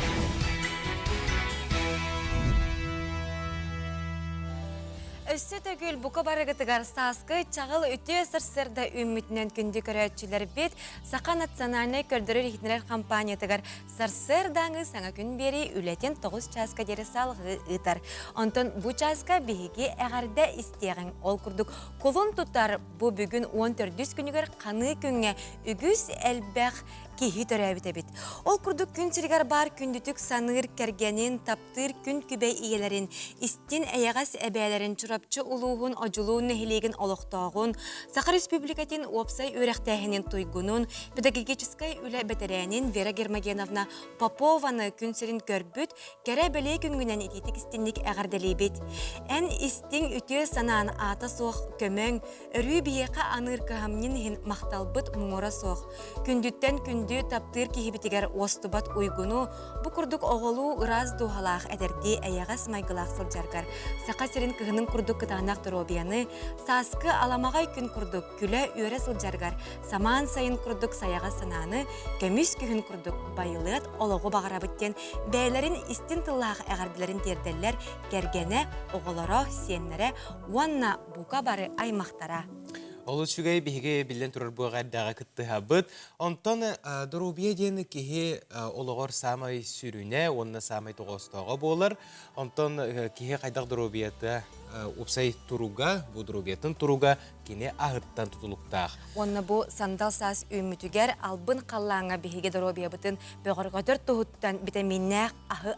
Өссі төгіл бұқа барығытығар сасқы чағыл өте сырсырда үмітінен күнді көрәтшілер бет Сақа национальный көрдірі рехінелер компаниятығар сырсырдаңы саңа күн бері үлетен 9 часка дері салғы ұтар. Онтон бұ часка бейге әғарда істеғін ол күрдік қолын тұтар бұ бүгін 14 күнігер қаны күнге үгіз әлбәқ кейі төрәбіті бет. Ол күрдік күн сіргар бар күндітік саныр кәргенін, таптыр күн күбей иелерін, істен әяғас әбәлерін чұрапчы ұлуғын, ажылуын нәхілеген олықтағын, Сақа Республикатын опсай өрәқтәхінен тойгунун, педагогическай үлі бәтәрәнін Вера Гермогеновна Попованы күн сірін көрбіт, кәрі бәлей күнгінен ететік істенлік әғардәлей бет. Ән істен үте санан ата соқ көмің, үрі бейеқа аныр кағамнен мақталбыт мұңыра соқ. Күндіттен күнді таптыр кихибитигер остубат уйгуну, бу курдук оголу ыраз духалах әдерди әяғас майгылақ сылжаргар. Сақа сирин кығының курдук кытанақ дұробияны, саскы аламағай күн курдук күлі өре сылжаргар. Саман сайын курдук саяға сананы, көміс күхін курдук байылыат олығы бағарабыттен, бәйлерін истин тыллақ әғарділерін терделлер, кергені, оғылары, сенлері, уанна бука бары аймақтара. Олы шүгей бейге білден тұрар бұғардағы күтті хабыт. Онтан дұрубия дені кеге олығыр самай сүріне, онына самай тоғыстауға болар. Онтан кеге қайдақ дұрубияты Упсай туруга, будурубетін туруга кене ағыттан тұтылықтақ. Онна бу сандал саас үмүтүгер албын қаллаңа биһиге доробиябытын бөгөргөтөр тухуттан витаминнәк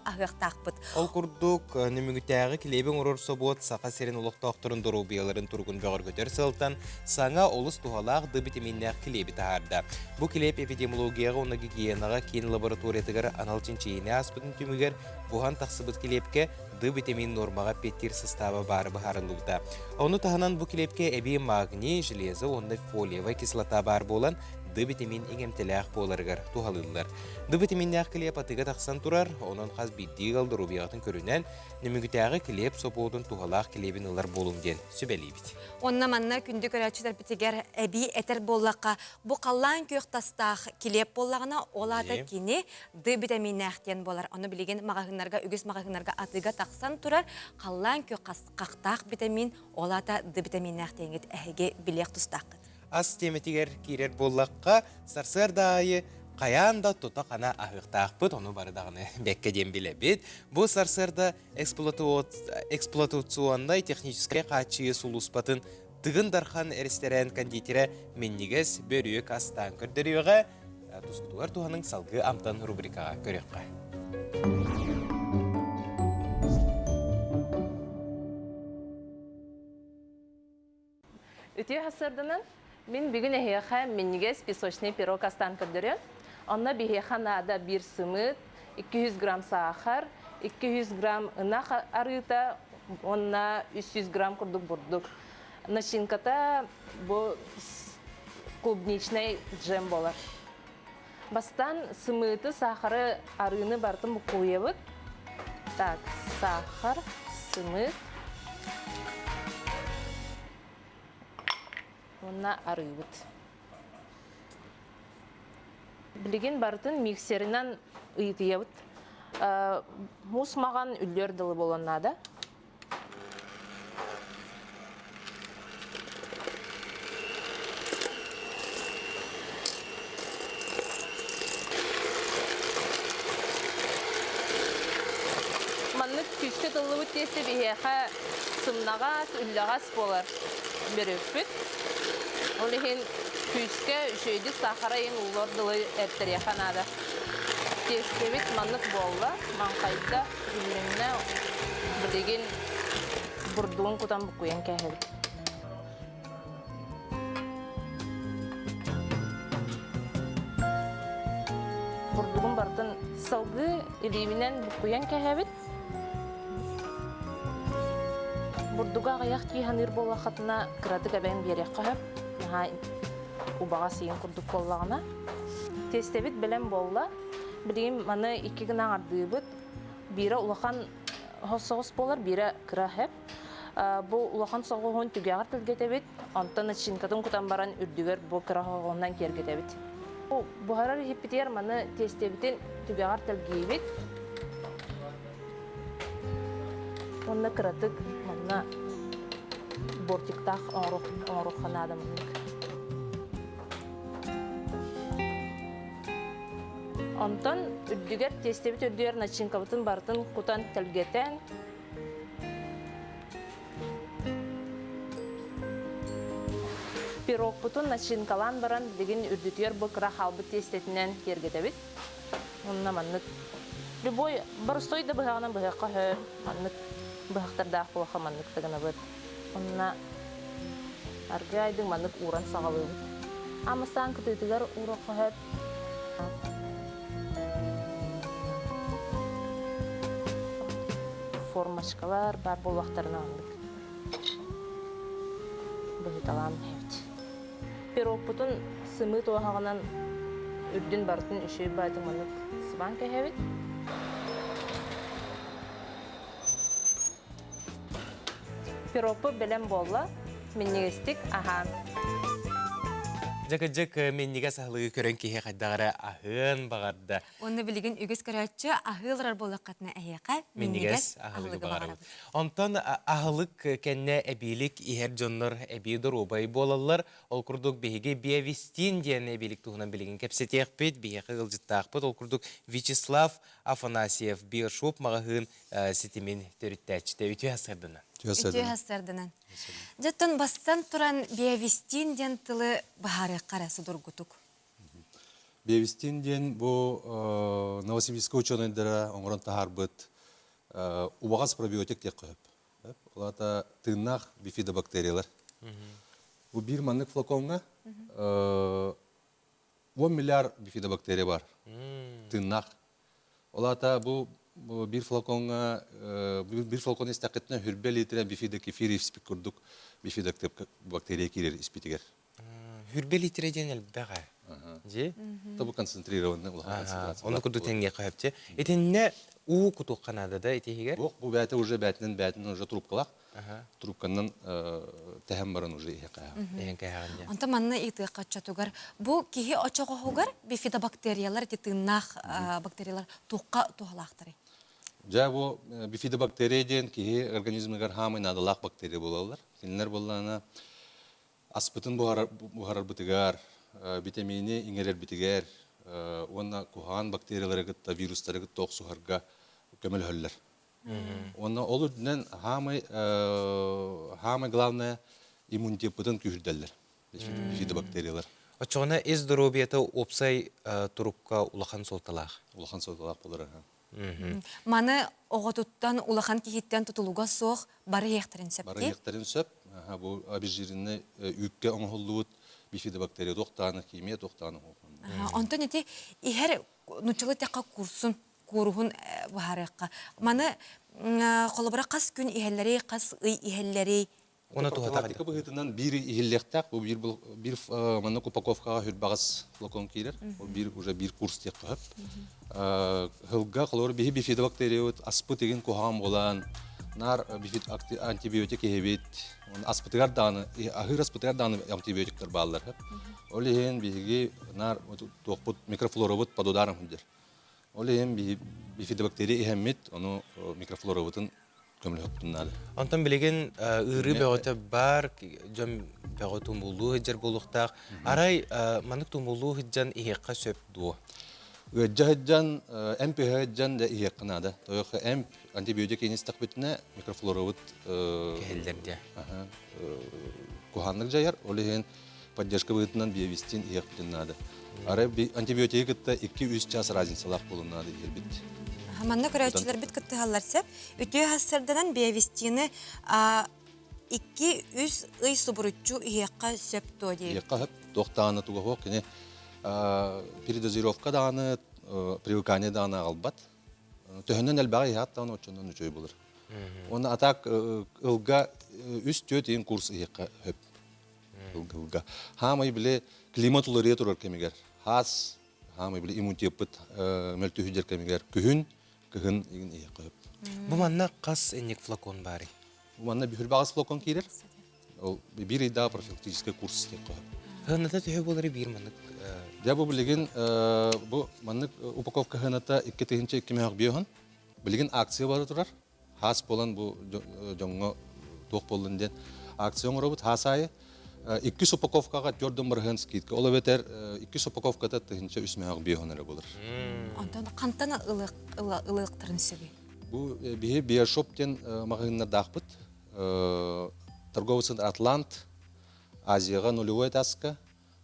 ағықтақпыт. Ол күрдік нүмігітәғі келебен ұрыр собот сақа серен ұлықтақтырын доробияларын тургун бөгөргөтөр сылтан саңа олыс тухалақ ды витаминнәк келебі тағарда. Бу келеп эпидемиологияға оны гигиенаға кен лабораториятыгар аналчин чейіне аспытын түмігер бұған тақсыбыт келепке ды витамин нормаға петтир состава бары бахарылыгда. Оны таханан бу келепке эби магний, железо, онны фолиевая кислота бар болан ды витамин иңемтеләк боларыгар тухалылар. Ды витаминнәк келеп атыга тақсан турар, онын қаз биддиг алды рубиятын көрінен, немігітәғі келеп сопуудын тухалақ келебін ылар болуң ден сөбелейбіт. Онна манна күнді көрәтшілер бітігер әбі әтер боллаққа бұ қаллан көқтастақ келеп боллағына олады кені ды витаминнәқтен болар. Оны білеген мағағынларға, үгіз мағағынларға атыга тақсан турар, қаллан көқтақ витамин олада ды витаминнәқтен әйге білек тұстақыд. Ас теметигер кирер боллаққа сарсыр дайы қаянда тұта қана ағықтақпыт, оны барыдағыны бәккеден білебет. Бұл сарсырда эксплуатационной техническая қачығы сұлуспатын тығын дархан әрестерен кондитері меннегіз бөріек астан көрдіріуға тұскутуар туғаның салғы амтан рубрикаға көрекқа. Үтіе хасырдының мен бүгін әйеға меннегіз песочный пирог астан көрдірем. Онна бихеханада bir сымыт, 200 грамм сахар, 200 грамм ынақ арыта, онна 300 грамм күрдік бұрдық. Начинката бұл клубничный джем болар. Бастан сымыты сахары арыны бартын бұл қойевыд. Так, сахар, сымыт. Онна арыйбыд. Білген бартын миксерінен ұйытыябыд. Мус маған үллер дылы боланады. Манны күске дылы өттесі бейеға сымнағас, үллағас болар бір өппіт. Олеген күске үшейдік сахарайын ұлғыр дылы әрттіре қанады. Тестебет маннық болла, манқайда үліміне білеген бұрдуын құтан бұқуен кәхеді. Бұрдуын бартын салғы үлімінен бұқуен кәхеді. Бұрдуға ғаяқ кейханыр болла қатына қыраты кәбән берек қағып. Убаға сейін күрдік боллағына. Тестебет білем болла. Білейім, маны 2 гына ардығы бері ұлақан соғыс болар, бері кіра хәп. Бұл ұлақан соғығын түгеғар тілгетебет, онтан чинкатын күтан баран үрдігер бұл кіра хоғынан кергетебет. Бұхарар хеппетер маны тестебетін түгеғар тілгейбет. Онына кіратық, мана бортиктақ оңрұққан адамының. Онтан үрдігер тестебет үрдігер начинкабытын бартын құтан тілгетен. Пирог бұтын начинкалан баран деген үрдігер бұл қыра қалбы тестетінен кергетебет. Онына маннық. Любой барыстойды бұғағынан бұғаққа хөр. Маннық бұғақтардағы бұғаққа маннық тігіні бұд. Онына арғы айдың маннық уран сағалы бұд. Амыстан күтетігер ураққа хөр. Формашкалар бар бұл вақтарына аңдық. Бұғыталан әвді. Пирог бұтын сымы тоғағынан үрдін бартын үші байтын мұнық сыбан кәхәвет. Пирогпы білем болла, меннегістік ахан. Жак меннеге сахлыгы көрен кеге қайдағара ахын бағарда. Оны білген үгіз көрәтші ахылырар болаққатына әйеқа Меннегес ахылыгы бағарда. Онтан ахылык кәнне әбейлік ихер жонлар әбейдір обай болалар. Ол күрдік бейге биявистин дейін әбейлік туғынан білген кәпсетеқ бет, бейеқі ғылжыттақ бет. Ол күрдік Вячеслав Афанасьев бейшоп мағағын сетімен төріттәчті өте асырдыны. Үтө хастарданан. Жаттан бастан туран биявистин ден тылы бахары қарасы дұргутук. Биявистин ден бұл Новосибирск ученыйдара оңырын тахар бұд убағас пробиотик тек қойып. Олата тыңнақ бифидобактериялар. Бұл бір маннык флаконға 10 миллиард бифидобактерия бар. Тыңнақ. Олата бұл bir flakon istaketne hürbe litre bifide kefir ispik kurduk bifide bakteriya kirer ispitiger. Hürbe litre denel bağa. Же? Tabu konsentrированный улахан концентрация. Onu kudu tenge koyapçı. Etenne u kutu Kanada'da etehigер? Yok, bu bәті уже бәтінен уже трубкалақ. Трубканнан тәһәм барын уже иһекаяған. Онта манна итык качатугар. Бу кихи очогогугар бифида бактериялар титыннах бактериялар туққа тухалақтыры. Жа бу бифидобактерия ки организмгар хамы надалак бактерия болалар. Кинлер боллана аспытын бухарар бутыгар, витамини иңерер битигер, онна кухан бактериялары гытта вирустары гытта оксугарга көмөл хөллөр. Онна олуднен хамы главное иммунитетин күрделер. Бифидобактериялар. Очоғына эз здоровьеті опсай турупка улахан солталақ. Улахан солталақ болыр. Маны оғытуттан улахан кихиттен тұтылуға соқ бары ектірін сөп. Бары ектірін сөп. Бұл абижиріне үкке оңғылуыт бифидобактерия тоқтаны, химия тоқтаны. Онтан еті ихер нұчылы тәққа курсын, куруғын бұхарыққа. Маны қолыбыра қас күн ихеллері, қас үй ихеллері. Оны профилактика бұғытынан бір ихеллектәк, бұл бір манық упаковкаға хүрбағыз флакон кейлер, уже бір курс тек қығып. Хылға қолыр бігі бифидобактерия аспы деген қоғам болан, нар антибиотик ехебет, аспытығар даны, ахыр аспытығар даны антибиотиктер балылар. Олеген бігі нар тоқпыт микрофлоробыт падударым хүндер. Олеген бифидобактерия ехемет, оны микрофлоробытын көмілі хөптіннады. Антон білеген үрі бәғыты бар, жөн бәғы тұмбулу хыджар болуқтақ. Арай манық тұмбулу хыджан ихеққа сөп дуы? Хыджан, әмпі хыджан да ихеққынады. Тойықы әмп антибиотик еністік бітіне микрофлоровыт кәхелдерде. Куханлық жайар, олеген поддержка бітінен биявистин ихеқпітіннады. Арай антибиотик гітті 2-3 час разницалақ болынады елбет. Манна көрәчілер бит кітті халар сәп, үтіе хастарданан биявистины 2-3 үй субуручу иеққа сөп то дейін. Иеққа хөп, тоқтаны туға хоқ, кені передозировка даны, привыкание даны албат. Төхінен әлбәғі иеқаттан очынын үшөй болыр. Оны атак ылға үст-төт ең курс иеққа хөп. Ылға. Хамай біле климат улария тұрар кемегер. Хас, хамай біле иммунитет бұт мөлті хүдер кемегер. Күхін еген ие қойып. Бұл манна қас әнек флакон бары? Бұл манна бүхіл бағыз флакон кейлер. Ол бір айда профилактический курс істеп қойып. Ғаната түйе болары бір маннық? Бұл білеген, бұл маннық упаковка ғаната 2-2 мәғық бейоған. Білеген акция бары тұрар. Хас болан бұл жоңға тоқ болынден акция оңыры бұд. Хас айы 2 упаковкаға 4 барған скидка. Ола бетер 2 упаковката 3 мәғық бейоғанары болыр. Антон қантана ылықтырын сөбі? Бұл бейі Биошоптен мағынна дақпыт. Торговый центр Атлант, Азияға нулевой таска,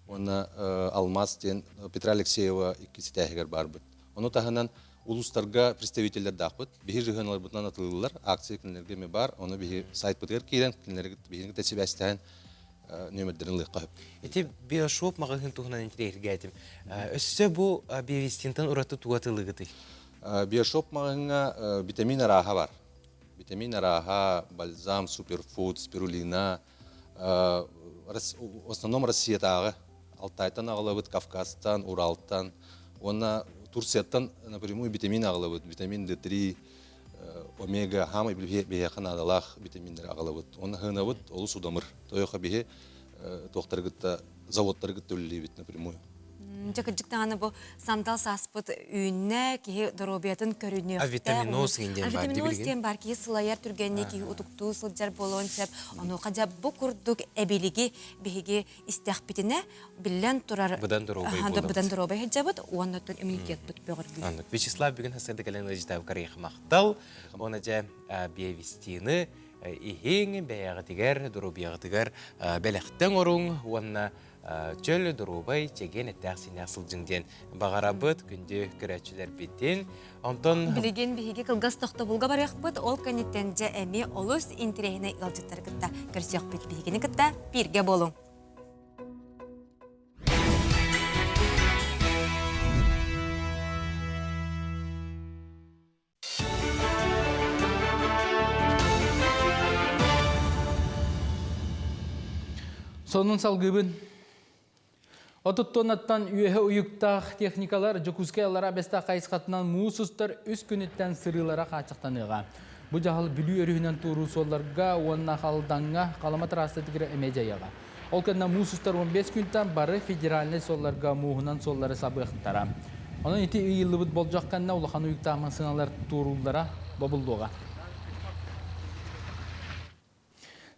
оны Алмаз ден Петра Алексеева иккесетәхігер бар бұд. Оны тағынан улустарға представителер дақпыт. Бейі жығаналар бұтынан атылылар, акция кінлерге ме бар, оны бейі сайт бұтығыр кейлен, кінлерге тәсібәстәйін нөмірдерін лыққа хөп. Эти Биошоп мағығын тұғынан интерегерге әйтім. Өссі бұл биовистинтан ұраты туғатылығыты? Биошоп мағыңа витамин араға бар. Витамин араға, бальзам, суперфуд, спирулина. Основном Россиятағы. Алтайтан ағылабыд, Кавказтан, Уралтан. Оны Турцияттан напрямую витамин ағылабыд. Витамин D3, омега, хамай бейяқан адалақ витаминдер ағылабыд. Оны ғынабыд, олы судамыр. Тойоқа бейе тоқтарғытта, заводтарғытта өлілейбет напрямую. Жакыджыктаны бұл самдал саспыт үйінне кейі дұробиятын көріне өқті. Витаминоз кейінден бар, Витаминоз кейін бар, кейі сылайар түргенне кейі ұтықту сылджар болуын сәп. Оны қажа бұл күрдік әбелігі бейге істіқпетіне білен тұрар... Бұдан дұробай хеджабыд, оны түн иммунитет бұт бөғір бүй. Вячеслав бүгін хасырды кәлен өжітау қарайық мақтал. Оны жа биовистины ихең бәяғытыгар, дұрубияғытыгар бәліқтен орың, онна чөл дұрубай чеген әттәқ сенәқ сылжыңден бағарабыт күнде көрәтшілер беттен. Онтон... Білеген бігеге қылғас тоқты бұлға барық бұд, ол кәнеттен жа әме олыс интерегіне ғалжыттар күтті. Көрсек бүт бігені күтті, бірге болың. Сонун салгыбын. Отуттонаттан үйе уюктақ техникалар жокускайлара беста қайысқатынан муусустар үс күніттен сырылара қачықтаныға. Бұ жағыл бүлі өрігінен туру солларға онна қалданға қаламат растатығыры әме жайыға. Ол кәдіна муусустар 15 күнттен бары федеральный солларға муғынан соллары сабықтара. Оның еті үйілі бұд бол жаққанна ұлақан уюктағын сыналар турулара бабылдуға.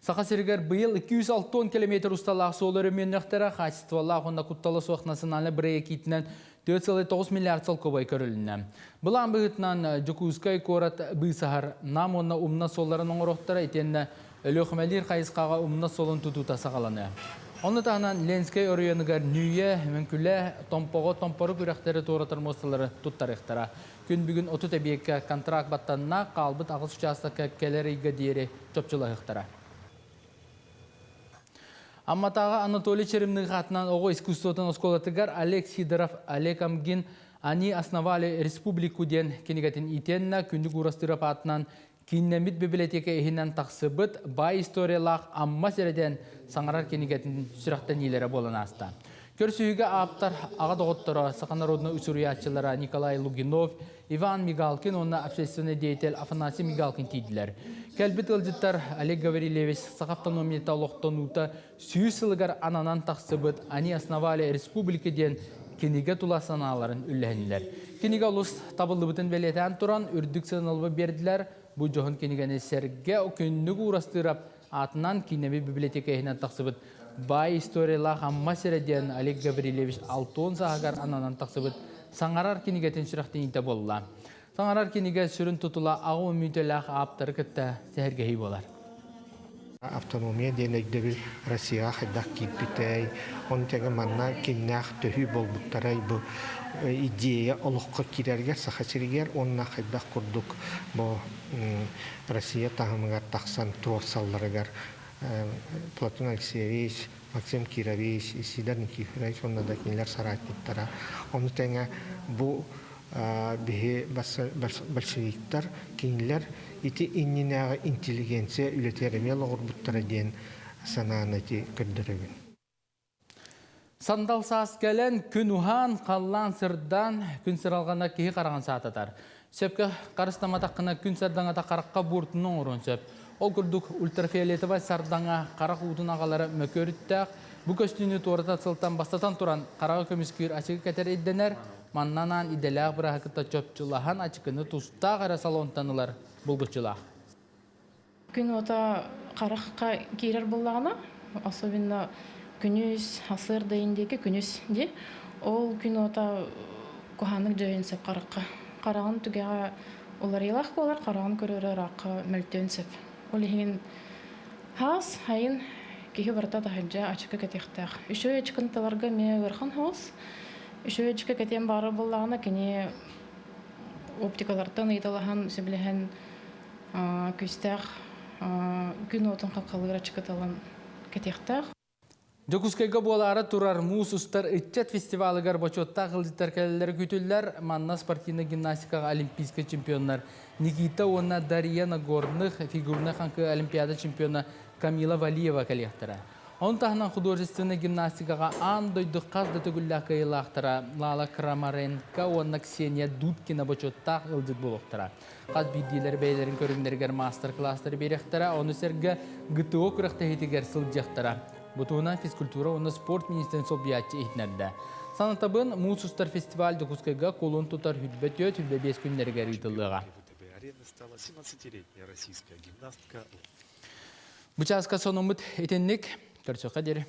Сақасыргар бұйыл 260 км ұсталақ солары меннақтара қачествалақ онда құтталы соқнасыналы бірі екетінен 4,9 миллиард сол көбай көрілінен. Бұлан бұғытынан Жокускай корат бұйсағар нам онна умна соларын оңырықтара етенді өліқмәлер қайысқаға умна солын тұтута сағаланы. Оны тағынан Ленскай орыяныгар нүйе, мүмкілі томпоры күрәқтері торатар мосталары тұттарықтара. Күн бүгін 30 әбекке контракт баттанына қалбыт ағыз участыққа кәлер үйгі дейері чөпчіліқтара. Амматаға Анатолий Черемных атынан оғы искусствотын осколатыгар Олег Сидоров, Олег Амгин, они основали республику ден кенегетін итенна күндік урастырып атынан киннемит библиотека ехінен тақсыбыт бай историялақ амма середен саңарар кенегетін сүрақтан елері болын аста. Көрсүйігі аптар аға доғыттыры Сақанародны үсіруятчылары Николай Лугинов, Иван Мигалкин, онна общественный деятель Афанасий Мигалкин тейділер. Кәлбіт ылжыттар Олег Гаврилевич сақаптономията олықтонуыта сүйісілігар ананан тақсыбыт они основали республика ден кенеге тула саналарын үлләхінілер. Кенеге олыс табылды бұтын бәлетен тұран үрдік сыналбы берділер. Бұл жоғын кенегені сәрге күннігі урастырап атынан кинеме библиотека ехінен тақсыбыт бай историялақ амма середен Олег Гаврилевич алтон сағагар ананан тақсыбыт саңарар кенегетін сүрақтен иті болыла. Саңарар кенеге сүрін тұтыла ағы өмітелақ аптары күтті сәргейі болар. Автономия денегде бір Россия қайдақ кетпетей, оны тәгі манна кеннақ төхі болбуттарай бұл идея олыққа керерге, сақасыргер, онына қайдақ күрдік бұл Россия тағымығар тақсан творсалларығар Платон Алексеевич, Максим Кирович, Исидар Никифорович, онына да кенелер саратниктара. Оны тәңі бұл бе большевиктар кенелер ити иннинағы интеллигенция үлетеремел оғырбуттара ден сананы ти көрдірігін. Сандал саас кәлін күн ухан қаллан сырдан күн сыралғана кейі қараған саататар. Сөпкі қарыстаматаққына күн сырдаңата қараққа бұртының орын сөп. Ол күрдік ультрафиолетовай сардаңа қарақ ұудын ағалары мөкөріттәқ. Бұл көстүні туарата сылтан бастатан тұран қарағы көміскүйір ашығы кәтер едденер, маннанан иделәқ бір ақытта чөпчілахан ачықыны тұстақ әрі салонтанылар бұлғычылақ. Күн ота қараққа кейрер болағына, особенно күніз, асыр дейіндегі күніз де, ол күн ота көханық жайын сөп қараққа. Қарағын түгеға олар елақ болар, қарағын көрері раққа мәлтен сөп. Ол егін хас, хайын кейі барта тахаджа ачықы кәтектәқ. Үшөй ачықын таларға ме ғырхан хас, үшөй ачықы кәтен бары болағына кәне оптикалардан ұйталахан сөбіліген күстәқ күн отын қаққалығыр ачықы талан кәтектәқ. Жокускайга болары турар муусустар итчет фестивалыгар бочотта қылдыттар кәлелер күтілер манна спортивный гимнастикаға олимпийский чемпионлар Никита онна Дарья Нагорных фигурный қанқы олимпиада чемпиона Камила Валиева кәлектірі. Он тағынан художественный гимнастикаға андойдық қазды түгілі қайылақтыра Лала Крамаренко онна Ксения Дудкина бочотта қылдыт болуқтыра. Қаз бейдейлер бәйлерін көрімдергер мастер-кластыр беректіра, оны сәргі ғытуы күріқті хетігер сылдияқтыра. Бұтуына физкультура, оны спорт министерін сол биятчы етінерді. Санатабын Муусустар фестиваль Жокускайга колон тұтар хүлбет өт 5 күндерге ритылыға. Бұчасқа сонымыт етеннік, көрсөқа дері.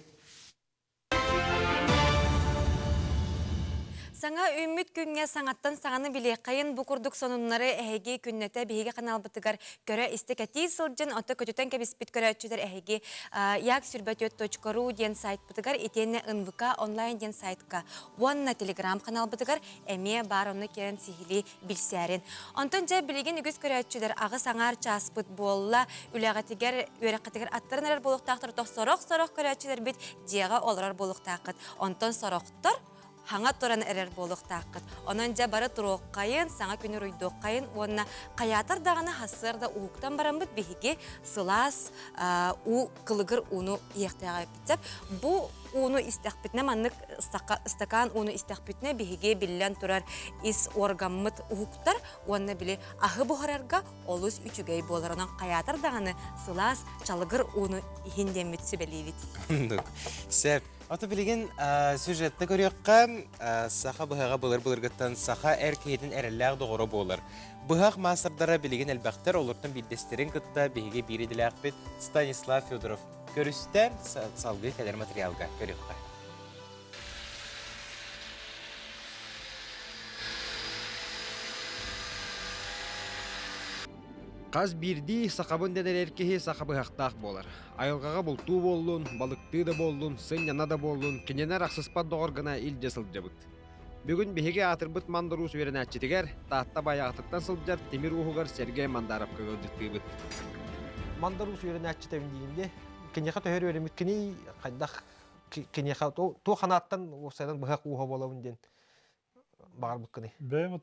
Саңа үміт күнге саңаттан саңаны білеқайын бұ күрдік сонунлары әйге күннеті бейге канал бұтығар көрі істік әтей сылджын оты көтітен кәбіспет көрі өтчідер әйге як сүрбәтөт.ру ден сайт бұтығар етені НВК онлайн ден сайтқа уанна телеграм канал бұтығар әме бар оны керен сихили білсәрін. Онтын жай білеген үгіз көрі өтчідер ағы саңар часпыт болла үләғатігер өрәқатігер аттарын әрі болуқтақтыр тоқ сорық көрі өтчідер бет деға оларар болуқтақыт. Онтын сорықтыр Хаңа туран әрер болық таққыт. Онан жа бары тұруқ қайын, саңа күні рүйдоқ қайын, онына қаятар дағаны хасырда уықтан баран бұд бейге сылас у қылығыр уну еқтіға бітсеп. Бұ уну истақпетіне, маннық стакан уну истақпетіне бейге білен тұрар ис оргаммыт уықтар, онына біле ағы бұғарарға олыс үчігей болар. Онан қаятар дағаны сылас чалығыр уну хиндемет сөбелейвет. Сәп. Аты білеген сюжетті көріққа сақа бұғаға бұлыр-бұлырғыттан сақа әркейдің әрілләғ доғыры болыр. Бұғақ масырдара білеген әлбәқтер олыртын білдестерін күтті бейге береділәқ бет Станислав Федоров. Көрістен салғы кәдер материалға көріққа. Қаз бірді сақабын дәнер әркеге сақабы хақтақ болар. Айылғаға бұлту болуын, балықты да болуын, сын яна да болуын, кененер ақсыспат доғырғына ил жасыл жабыт. Бүгін беге атырбыт мандарус верен әтчетігер, таатта баяқтықтан сылджар темір ұғығар Сергей Мандаров көгілдікті бұд. Мандарус верен әтчетігін дейінде, кенеға төхер өремет кені қайдақ кенеға то қанаттан осайдан бұғақ ұға болауын ден бағар бұд кені. Бәйім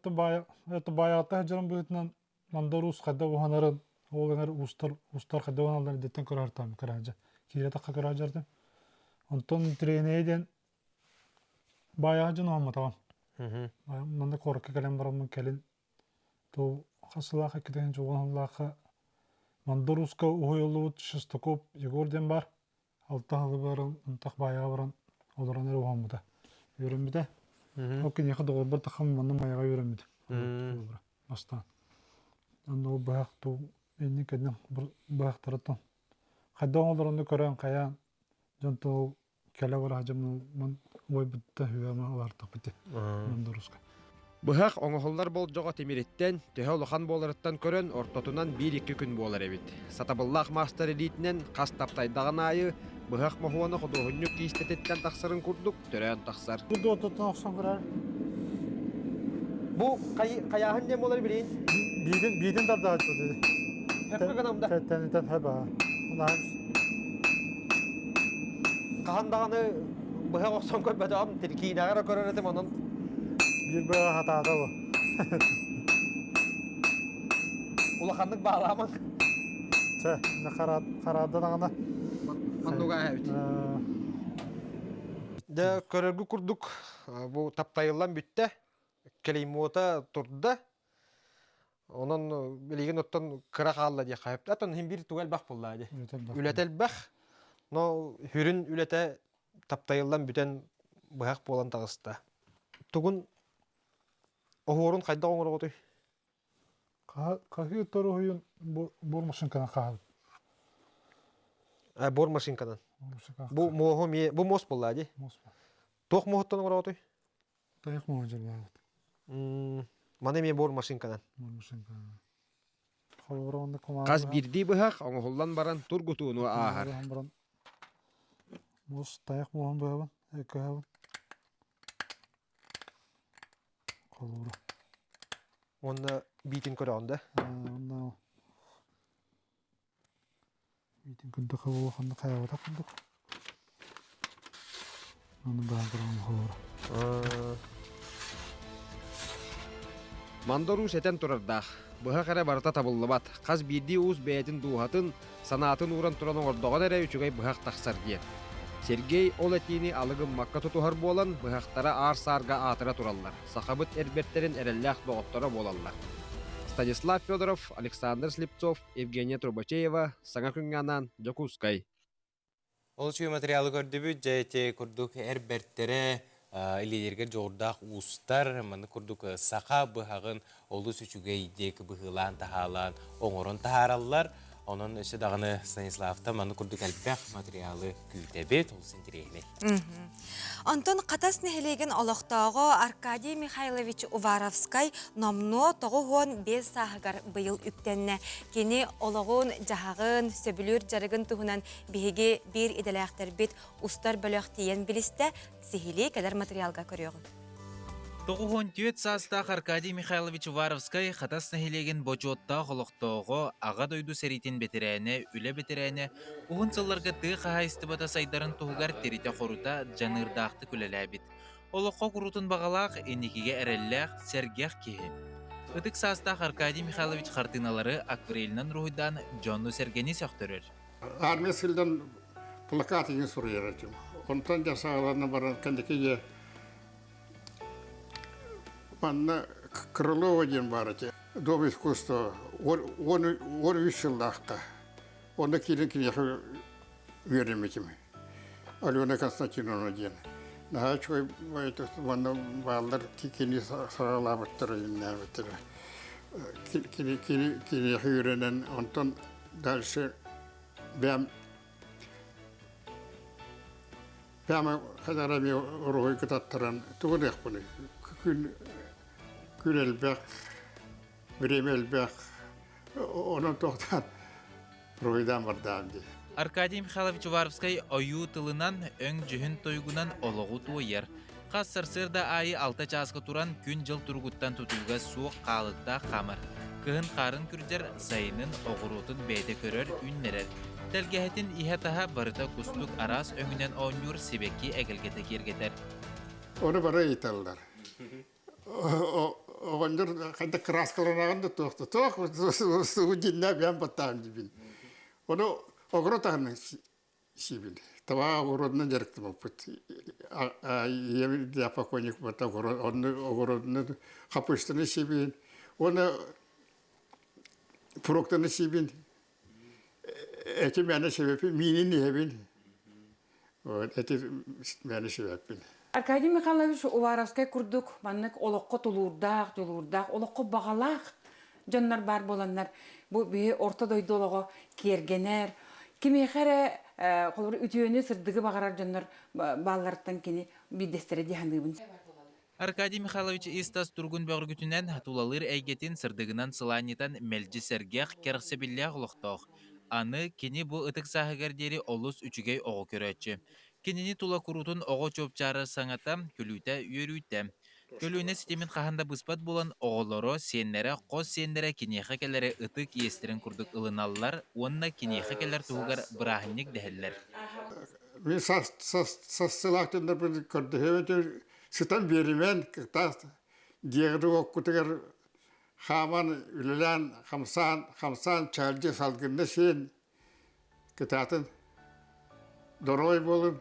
баяғатта жырын бұғытынан Мандарус қайда оғанарын, оғанар ұстар қайда оғаналарын деттен көрі артамы көрәжі. Кейре таққа көрі жарды. Онтон тренейден баяғы жын оғамы тағам. Мында қорыққа кәлем барамын кәлін. Тол қасылақы кетеген жоғанылақы Мандаруска ұғайылуыт Шестакоп Егорден бар. Алтағы барын, ұнтақ баяғы баран оларанар оғамыда. Өрімді. Окен еқі доғыр бір тақам манда маяға өрімді. Бастан. Аны бағақ ту енне кәден бағақ тараттан. Қайда оңаларынды көрен қаян жонты кәлі бар ажымның ой бұтта хүйәмі олартық біті. Мандаруска. Бұғақ оңғылдар бол жоға теміреттен, төһе олыған боларыттан көрін ортотунан 1-2 күн болар әбет. Сатабыллақ мастер элитінен қас таптайдаған айы, бұғақ махуаны құдығынны кейістететтен тақсырын күрдік, түрән тақсар. Күрді ототын оқсан көрер. Бұл қаяғын дем олар білейін? Бейден дарда айтты деді. Хөпкі қанамда? Тәнітен хөпі. Қағандағаны бұғақ оқсан көрбәді ағым, кейінағыра көрер етім оның. Bir böyle hatada bu. Ulaqanlık bağlamın. Ne karadan ağına. Manduga evet. De körergi kurduk. Bu taptayılan bitti. Kelimota turdu. Onun bilgin ottan kıra kaldı diye kayıptı. Atan hem bir tuval bak bulladı. Ületel bak. No hürün ülete taptayılan biten bıhak bolan tağısta. Tugun Oğurun kayda oğur oğudu? Kahı toru huyun bor maşinkadan kahı. Bor maşinkadan. Bu moğu mi? Bu mos bolla hadi. Mos. Toq moğuttan oğur oğudu? Tayaq moğu jallar. Mana mi bor maşinkadan? Bor maşinkadan. Qaz birdi bıhaq, oğullan baran turgutuğunu ağır. Mos tayaq moğun bıhavın. Ekağın. Kalura. Onda bitin körüğünde. Onda bitin kündü kıvılı kındı kayavata kındık. Onu ben kırağım kalura. Mandarus eten turardağ. Bıha kere barata tabıllı bat. Qaz birdi uğuz beytin duğatın, sanatın uğran turanın ordoğan ere üçügey bıhaq taqsar diyen. Sergey ol etini alıgın makka tutuhar bolan bıhaqtara ağır sarga atıra turallar. Sakabıt erbertlerin erellях doğutlara bolallar. Stanislav Fedorov, Alexander Slipcov, Evgeniya Trubacheva, Sağa Künganan, Jokuskay. Olçuy materialı gördübü, jayete kurduk erbertlere ilerge jordaq uustar, manı kurduk saqa bıhağın olus üçügey deki bıhılan tahalan, oңорun taharallar. Onun işi dağını Станислав'ta manı kurduk әлбәқ материалы күйтәбет, ол сентерейне. Антон қатас нәхелеген олықтағы Аркадий Михайлович Уваровскай номно тоғуын 5 сағығар бұйыл үктенне. Кені олығын жағағын, сөбілер жарығын тұғынан бейге бір иделәқтер бет ұстар бөліқтейен білісті сихили кәдір материалға көріғын. Тоғуын түйет састақ Аркадий Михайлович Уваровскай қатас нәхелеген бочуотта қолықтауғы аға дойду сәритен бетерәне, үлі бетерәне, ұғын сылларға тұғы қағайсты бата сайдарын тұғығар терите қорута жанырдақты күлеләбет. Олыққа құрутын бағалақ, енекеге әрелләқ, сәргеқ кейі. Үтік састақ Аркадий Михайлович қартыналары акварелінен рухыдан Джонну Сергені сөқтірір. Армия сылдан плакат еген сұрайыр әтім. Онтан жасағаларына баран кәндекеге Манна Крылова ден бар эти. Дом искусства. Он вышел лахта. Он на килин верим этим. Алена Константиновна ден. На чой это манна балдар кикини сарала баттерина баттер. Кили хюренен Антон дальше бям хадарами рой кататтаран тугдах буны. Күрелбәк, біремелбәк, оның тоқтан ройдан бардан де. Аркадий Михайлович Уваровскай ойу тылынан өң жүхін тойгунан олығы туайыр. Қас сырсырда айы 6 часқа туран күн жыл тұрғыттан тұтылға суық қалықта қамыр. Кығын қарын күрдер сайынын оғырутын бәйді көрер үннерер. Тәлгәхетін ихатаға барыта күстік арас өңінен оңюр себекки әгілгеті кергетер. Оны бара еталдар. Оғандар қайда краскаланағанда тоқты. Тоқ, жинна бән баттағын дебін. Оны оғыру тағының шебін. Таба оғырудынан жарықтым опыт. Емін де покойник бата оғырудынан қапыштыны шебін. Оны проктыны шебін. Әке мәні шебепін, менің ебін. Әте мәні шебепін. Аркадий Михайлович Уваровскай курдук маннык олоққа тулурдақ, олоққа бағалақ жоннар бар боланнар. Бу бе орта дойдолого кергенер. Кимехере қолбыр үтүйөне сырдығы бағарар жоннар балларттан кені бидестері дехандығын. Аркадий Михайлович истас тургун бөгіргүтінен тулалыр әйгетін сырдығынан сыланетан мәлжі сәргеқ керқсебілләғ ұлықтақ. Аны кені бұ ұтық сағығардері олыс үчігей оғы көрәтші. Кенені тула курутун оғы чопчары саңата көлүйті үйерүйті. Көлүйіне сетемін қағанда бұспат болан оғылары, сенлері, қос сенлері кенеқі кәлері ұтық естірін күрдік ылыналылар, онына кенеқі кәлер туғығар бірағынек дәхіллер. Мен састылақтындар бір көрді. Хеветі сұтан берімен қықтақты. Дегірі оқытығар қаман үлілән, қамсан чалжы салғынды сен кітатын дорой болын.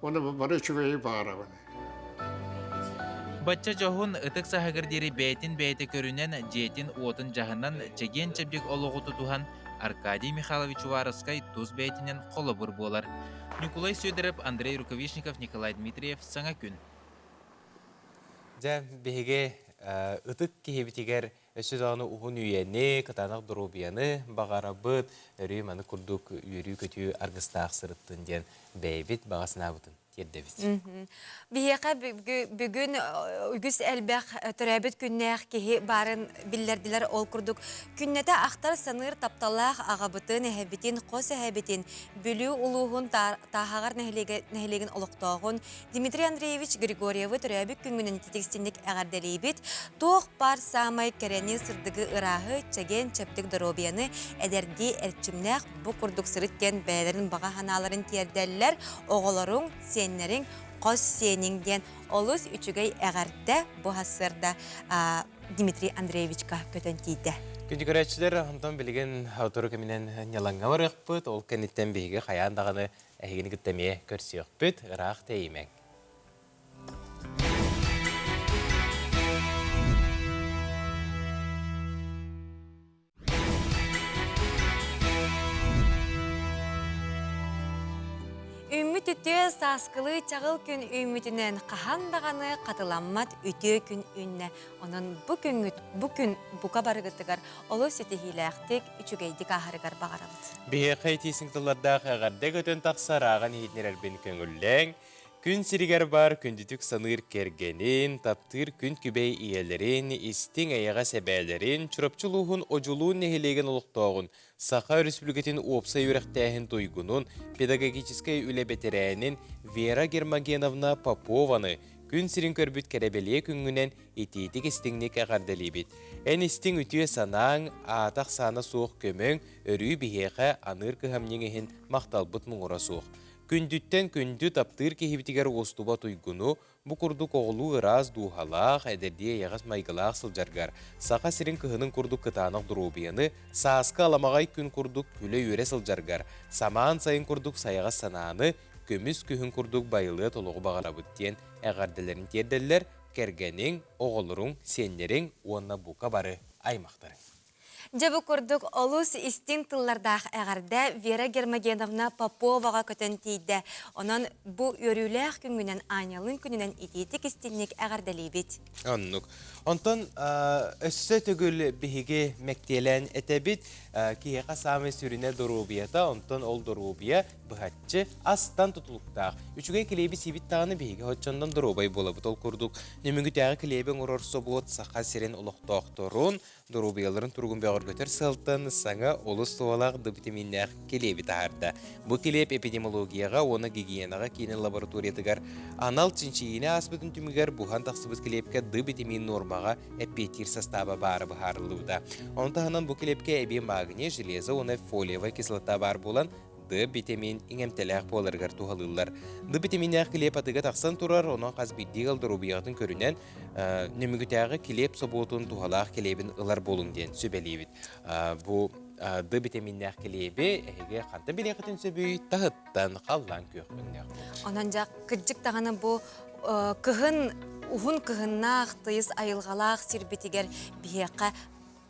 Оны бары чүгейі бағарабын. Батча жоғын ұтық сағығырдері бәйті көрінен жетін уотын жағынан чеген чәбдек олығы тұтуған Аркадий Михайлович Уваровскай тұз бәйтінен қолы бұр болар. Николай Сөдіріп, Андрей Рукавишников, Николай Дмитриев, Саңа күн. Жа беге ұтық кехебетігер өсі дағыны ұғын үйені, қатанақ дұрубияны, бағарабыт, өрі маны күрдік үйері көтіу арғыстақ сырыттын ден бәйбет бағасына бұтын. Бейеқа бүгін үгіз әлбәқ түрәбіт күннәқ кеге барын білдерділер ол күрдік. Күннәті ақтар саныр тапталақ ағабытын, әхәбетін, қос әхәбетін, бүлі ұлуғын тағағар нәхелеген олықтағын Дмитрий Андреевич Григорьевы түрәбіт күнгінің тетекстендік әғарделейбет, тоқ бар самай кәрәне сырдығы ұрағы чәген чәптік дұробияны әдерді әрчімнәқ бұ күрдік сырыткен бәлерін баға ханаларын тердәлілер, оғыларың сеннерин қос сенинген олус үчүгей әғарда бұ хасырда Дмитрий Андреевичка көтөн тейді. Күнді көрәтшілер, онтан білген аутуру кемінен няланға бар өкпіт, ол кәнеттен бейге қаяндағыны әйгені күттемее көрсі өкпіт, ұрақ теймең. Үммүт үтө саскылы чагыл күн үмүтүнен кахандаганы катыламмат үтө күн үнне. Онун бу күн бука барыгытыгар оло сетихилэхтик үчүгейдик ахарыгар багарабыт. Бие кайтисың тылларда қағарда көтөн тақсараған етнерербен көңілләң. Күн сиригер бар күндүтүк саныр кергенин, таптыр күн күбей иелерин, истин аяға сәбәлерин, чурапчылуғын ожулуын нехелеген олықтауғын, Саха Республикатын опса юректәхін тойгунун, педагогическай үлебетерәнин Вера Гермогеновна Попованы, күн сирин көрбүт кәрәбеле күнгінен ететік істіңнек әғардалибет. Ән істің үтіе санаң, атақ саны соқ көмің, өрі бігеға аныр кыхамнеңігін мақталбыт мұңыра соқ. Күндүттен күнді таптыр кехибитигер остуба туйгуну, бу курдук оғылу ыраз дуғалақ, әдердие яғас майгылақ сылжаргар. Сақа сирин кыхының курдук кытанық дұрубияны, сааска аламағай күн курдук күлі өре сылжаргар. Самаан сайын курдук саяғас санааны, көміс күхін курдук байылы толуғы бағарабыттен әғардыларын терделер, кергенің, оғылырың, сенлерің, онна бука бары аймақтары. Жабы көрдік олус истин тыллардақ әғарда Вера Гермогеновна Поповаға көтен тейді. Онан бұ өріләқ күнгінен анялын күнінен итетік истинник әғардалейбет. Аннук. Онтан өссө түгіл бігі мәктелен әтәбіт кейеға самы сүріне дұрубията, онтан ол дұрубия бұхатчы астан тұтылықтақ. Үчіге келейбі себет тағыны бігі хотчандан дұрубай болабыт ол күрдік. Немінгітәғі келейбін ұрорсы бұлыт сақа сирен ұлықтақтырын, дұрубияларын тұрғын бәғыр көтер сылтын саңа олыс туалақ дыбитаминнәқ келейбі тағарда. Бұл келейб эпидемиологияға, оны гигиенаға кейінен лабораториятығар анал чинчиіне аспытын түмігер бұған тақсыбыз келейбке дыбитамин нормаға әппетир состава бары бұхарылыуда. Онтағынан бұл келейбке әбе магния, железа, оны фолиевая кислота бар болан D-витамин иңемтеләқ боларғар туғалылар. D-витаминнәқ келеп атыға тақсан тұрар, оның қаз биддегі алдырубиятын көрінен немігітәғі келеп соботын туғалақ келебін ылар болың ден сөбелейбіт. Бұл D-витаминнәқ келебі әйге қанты белеқетін сөбей тағыттан қаллан көқпіннәқ. Онан жақ күджік тағаны бұл кығын, ұғын кығыннақ, тыйыз айылғалақ сирбетігер бейеқа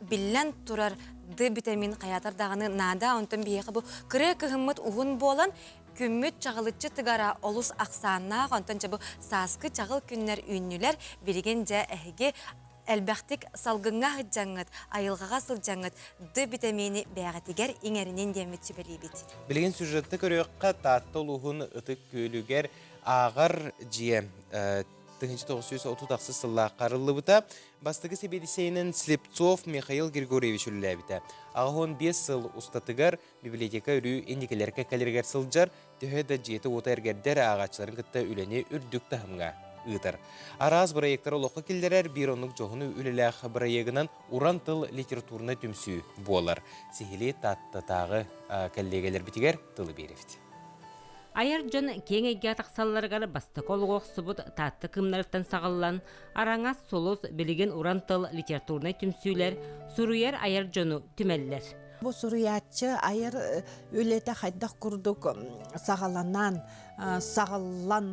біллән тұрар D-витамин қаятар дағаны нада, онтан бейеқа бұл кірі кығымыт ұғын болан күмміт чағылытчы тығара олус ақсаннақ, онтан жа бұл саскы чағыл күннер үйнілер береген жа әйге әлбәқтік салғынға ғыджаңыд, айылғаға сылжаңыд D-витамини бәғатігер еңерінен демет сөбелейбет. Білген сюжетті көріққа татты ұлығын ұтық көлігер ағар жие 1930 сылла қарылы бастығы себедісейінің Слепцов Михаил Григорьевич үлілі Ағын 5 сыл ұстатығар библиотека үрі ендекелерге кәлергер сылжар, түйеді жеті ота әргердер ағачыларын күтті үлене үрдік тахымға ұйтыр. Араз проекттар олыққа келдерер бір онық жоғыны үліләқ проегінен уран тыл литературына түмсі болар. Сихили татты тағы кәллегелер бітігер тылы берефті. Айар жон кеңеге тақсалларғары басты қолғоқ сұбыт татты кымнарыптан сағылан, араңас солыз білген урантыл литературны түмсүйлер, сұруяр айар жону түмәлілер. Бұл сұруятчы айар өлеті қайдақ күрдік сағаланан, сағалан,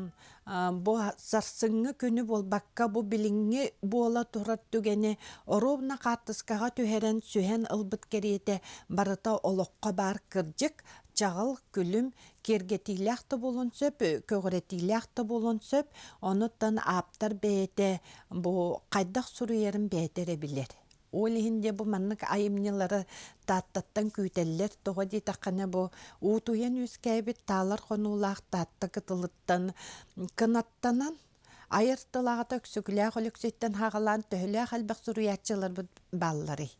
бұл сарсыңы күні бол баққа бұл біліңі бола тұрат түгені оровна қаттысқаға түйерен сүйен ұлбыт кереті барыта олыққа бар кірджік, Чағыл күлім кергетиләқті болын сөп, көгіретиләқті болын сөп, оныттан аптар бәйті бұл қайдақ сұруерін бәйтері білер. Ол хинде бұл маннық айымнелары таттаттан күйтелер тоғы дейтаққаны бұл ұтуен үскәйбет талар қонулақ татты кытылыттан кынаттанан айыртылағыта күсікіләқ өліксеттен хағылан төхіләқ әлбәқ сұруятчылар баллары.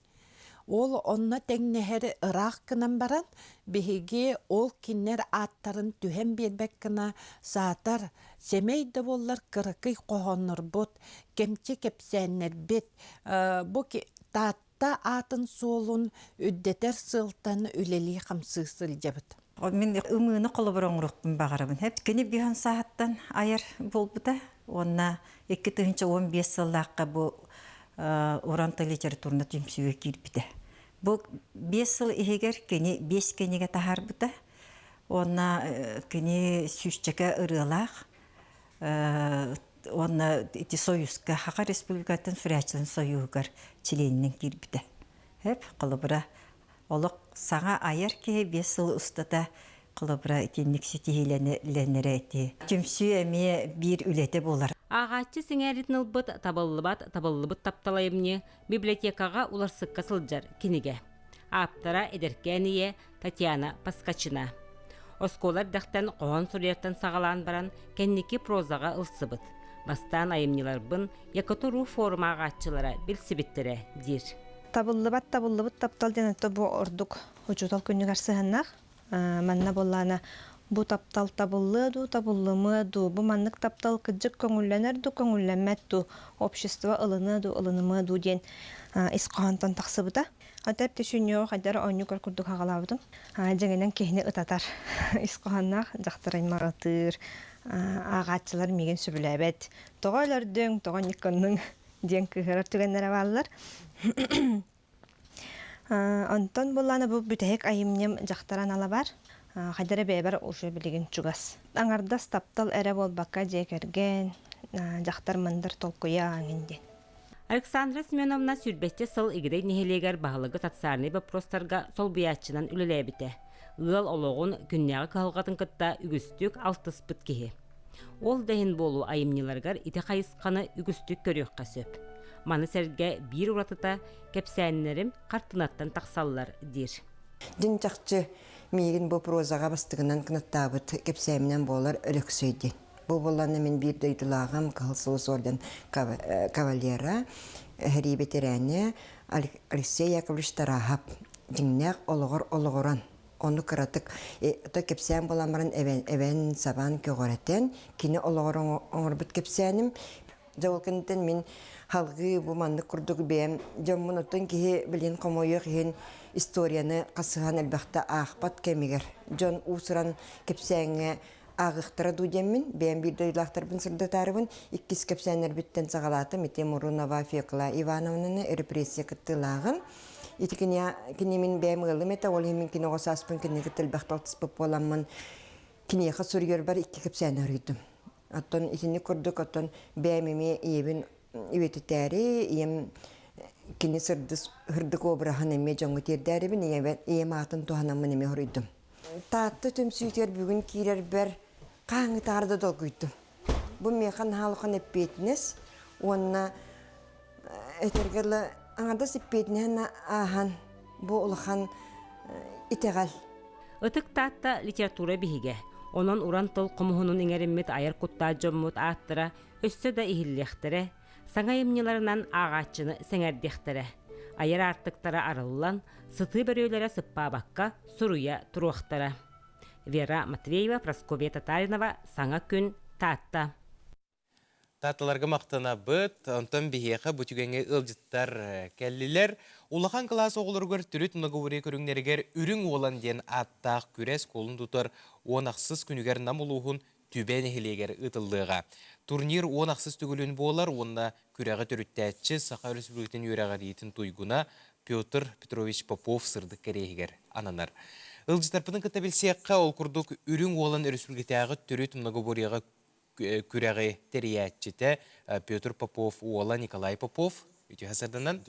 Ол онна тәңнәһәр ырақ кынан баран, беһиге ол киннер аттарын түһәм бербәк кына саатар, семейді боллар кырыкый қоғоныр бот, кемче кепсәннер бет, бұ татта атын солун үддетер сылтан үлели қамсысыл жабыт. Мен ымыны қолы бір оңырықпын бағарабын. Хәп кені бүйін сағаттан айар болбыда, онна 2-15 сыллаққа бұл уранты литературны түмсіге кирбіді. Бұл 5 сыл егер кені 5 кенеге тахар бұда, онна кені сүшчеге ұрылақ, онна Союзға, Хақа Республикатын Фрячылын Союғығар членінен кирбіді. Хәп қолы бұра олық саңа айар ке 5 сыл ұстата қылыбыра итинник ситихиленері әті. Түмсі әме бір үлеті болар. Ағатчы сеңәретін ылбыт табыллыбыт тапталайымне библиотекаға уларсыққа сылжар кенеге. Аптара эдеркәние Татьяна Паскачина. Осколар дәқтен қоған сүрертен сағалан баран кәннеке прозаға ылсыбыт. Бастан айымнеларбын Якотуру форум ағатчылара білсібіттері дир. Табыллыбат таптал денетті бұ ордық ұчутал күнігер сығыннақ. Манна боллана бұ таптал табыллымыду. Бұ маннық таптал күджік көңілленерду, көңілленмәтду. Общество ылынымыду ден исқағантан тақсыбыда. Атап тешінеу қайдар ойны көркүрдік ағалабыдың. Жеңенен кейіне ұтатар. Исқағаннақ жақтыраймар ұтыр. Ағатчылар меген сөбіләбәт. Тоғайлардың, тоған никонның ден күйірір түгенлері балылар. Онтон боланы бұл бүтәйік айымнем жақтаран ала бар. Қайдары бәйбар ұшы білеген чугас. Аңардас таптал әрі болбаққа жекерген, жақтар мындыр толқуя аңынден. Александра Семеновна сүрбетте сыл игідей нехелегер бағылығы татсарны бапростарға сол бұятчынан үлелебіте. Ұғыл олығын күннеғі қалғатын кытта үгістік алтыс бұт кеге. Ол дәйін болу айымнеларғар ите қайысқаны үгістік көріққа сөп. Маны сәрге бір ұратыта кәпсәнлерім қартынаттан тақсалылар дер. Дін чақчы мейгін бұл прозаға бастығынан кынаттабыт кәпсәмінен болар өліксөйден. Бұл боланы мен бір дөйділағым қылсылыс орден кавалера, әрі ветераны Алексей Яковлевич Тарахап. Діңнәқ олығыран. Оны қыратық, кепсән боламарын әвен сабан көгөрәтен, кені олығыран оңырбыт кепсәнім. Жауылкінден мен халғы бұманды күрдігі бәйім. Жамын ұттың кейі білін қомойық ең историяны қасыған әлбәқті ақпат кәмегер. Жон ұсыран кепсәңі ағықтыра дудеммін, бәйім бір дөйлақтар бұн сырды тарыбын, иккіз кепсәнер біттен сағалатым, ете Мурунова Фекла Ивановнаны репрессия кіттілағын. Кені мен бәйім ғылым еті, ол емен кені ғосаспын, кені кіттіл бәқталтыс бұп боламын, кені еқі сұргер бар, иккі кепсәнер үйдім. Аттон итini kurduk, аттон бәйімеме ебін үветі тәрі, ем кені сырдыс хырдық обырағын еме жоңғы тердәрібін, ем атын туғанамын еме хұрыйдым. Татты түмсүйтер бүгін кейлер бір қаңы тарды долгүйдім. Бұл меқан халықын әппетінес, онына әтергерлі аңардас әппетінен ахан, бұл ұлыған итеғал. Itык tatта литература биһиге. Онон уран тыл комуһунун иңериммит айыр кутта жоммут ааттыра, өссө да ихиллехтере, саңа эмнеларынан ағачыны сеңердехтере. Айыр артыктара арыллан, сыты бөрөлөрө сыппаабакка суруя туруактара. Вера Матвеева, Прасковья Татаринова, Саңа күн, Татта. Татыларға мақтана бұд, онтан бігеға бүтігенге ылжыттар кәлілер. Улахан класс оғылырғыр түріт мұнығы көріңнергер үрің олан ден аттақ күрес қолын тұтар онақсыз күнігер нам ұлуғын түбән хелегер ұтылдыға. Турнир онақсыз түгілін болар, онына күрәға түріттәтші Сақа Республикатын өрәғар етін туйгуна Петр Петрович Попов сырды кәрегер ананар. Ылжыттарпының кіта білсеққа ол күрдік үрің олан республикатағы түріт мұнығы күрәғі тәрияттіті Петр Попов, Уола Николай Попов, үті хасарданан.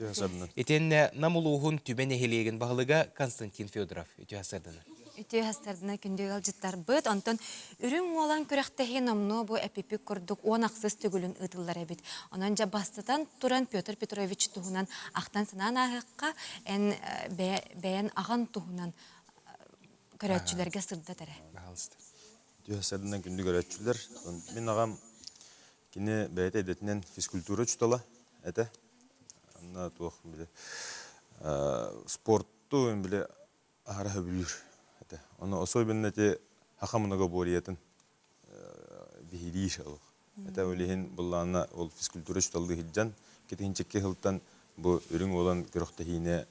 Етен намылуғын түбәне хелеген бағылыға Константин Федоров, үті хасарданан. Үті хасардана күндегі алжыттар бұд, онтан үрің олан күрәқтәхе намну бұ әпепік күрдік онақсыз түгілін ұтылар әбет. Онан жа бастатан тұран Петр Петрович тұғынан ақтан санан ағыққа бәйін аған тұғынан көрәтшілерге сырда тәрі. Түйәсәрдінен күнді көрәтшілер. Мен ағам кені бәйті әдетінен физкультура чүтала әті. Анна туақ біле спортту біле ағара өбілір. Оны особенно те хақамынаға бориятын бейірі шалық. Әті өлеген бұллағына ол физкультура чүталды хиджан. Кетігін чекке хылттан бұл үрің olan көріқтахине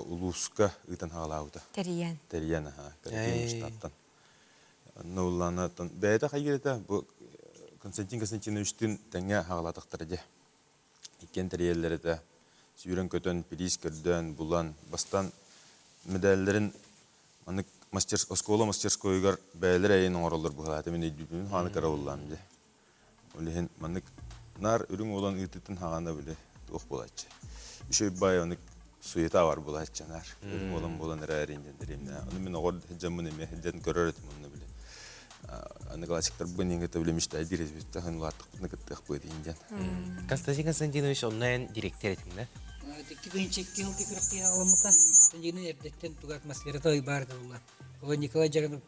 улуска ұйтан хағалауыда. Тәриян. Тәриян, кәрекен штаттан. Ноулана бәйті қайгереті бұл Константин Константиновичтің тәңе хағалатықтырды. Икен тәрелері сүйрен көтін, приз көрден, бұлан, бастан медаллерін оскола мастерскойгар бәйлер әйін оңырылыр бұғалаты мен өйдібін ханы қара олан. Олеген манық нар үрің olan ұйтытын хағаны біле тұқ болады. Үшөй бай оны суета бар була хачанар. Болан эрәринде диремне. Аны мен огор хәҗәмне ме хәҗән көрәр этим аны биле. Аны классиктар бинең итә белем иште дирез бит тагын латык ныкыттык бу дингән. Константин Константинович оннан директор этиңдә. Тикинчекке алты күрәккә аламыта. Сенҗине эрдәттән тугы атмосферада бар булар. Ул Николай Жаганов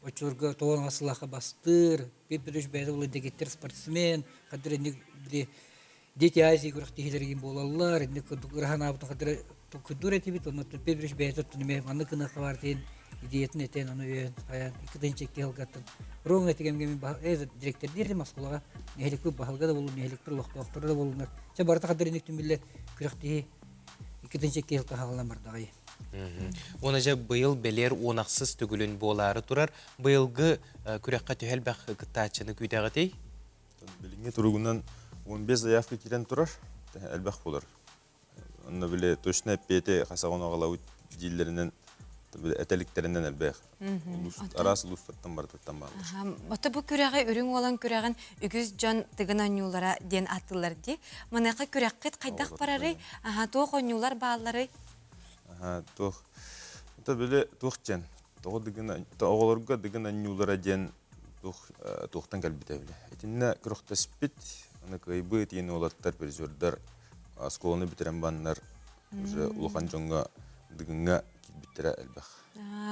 очурга тоон асылаха бастыр, пепелеш бәйді олы дегеттер спортсмен, қадыр әнек біле дети Азия күріқті хелерген болалар, әнек күріған абытын қадыр күдір әті бет, оны пепелеш бәйді түніме маны кына қаварден, идеятын әтен, оны өйен, аян, икіден чекке алғаттын. Роң әтігемгемен директор дердім асқолаға, нехелік көп бағалға да болу, нехелік бір лоқтуақтары да болуынар. Жа барда қадыр әнек түмілі күріқті икіден чекке алға қағалан бардағай. Оны жа быйыл белер онақсыз түгілін болары тұрар. Быйылғы күрекқа түйел бақ қыттачыны күйдегі тей? Біліңе тұрғынан 15 заявка керен тұрар, әлбәқ болар. Оны біле точно әппеті қасағын оғалау дейлерінен, әтәліктерінен әлбәқ. Арасы лұстаттан бардаттан бағылыр. Оты бұл күрәғі үрің olan күрәғін үгіз жон тыгын анюлара ден атылар де. Мұнайқы күрәққет қайдақ барары, тоқ анюлар бағалары. Тух. Это были тухчен. Того оголорга дигин анюлара ден тухтан калбитевле. Этинне крохта спит, аны кайбы тиен олаттар перзордар асколны битерен баннар уже улхан жонга дигинга битере элбах.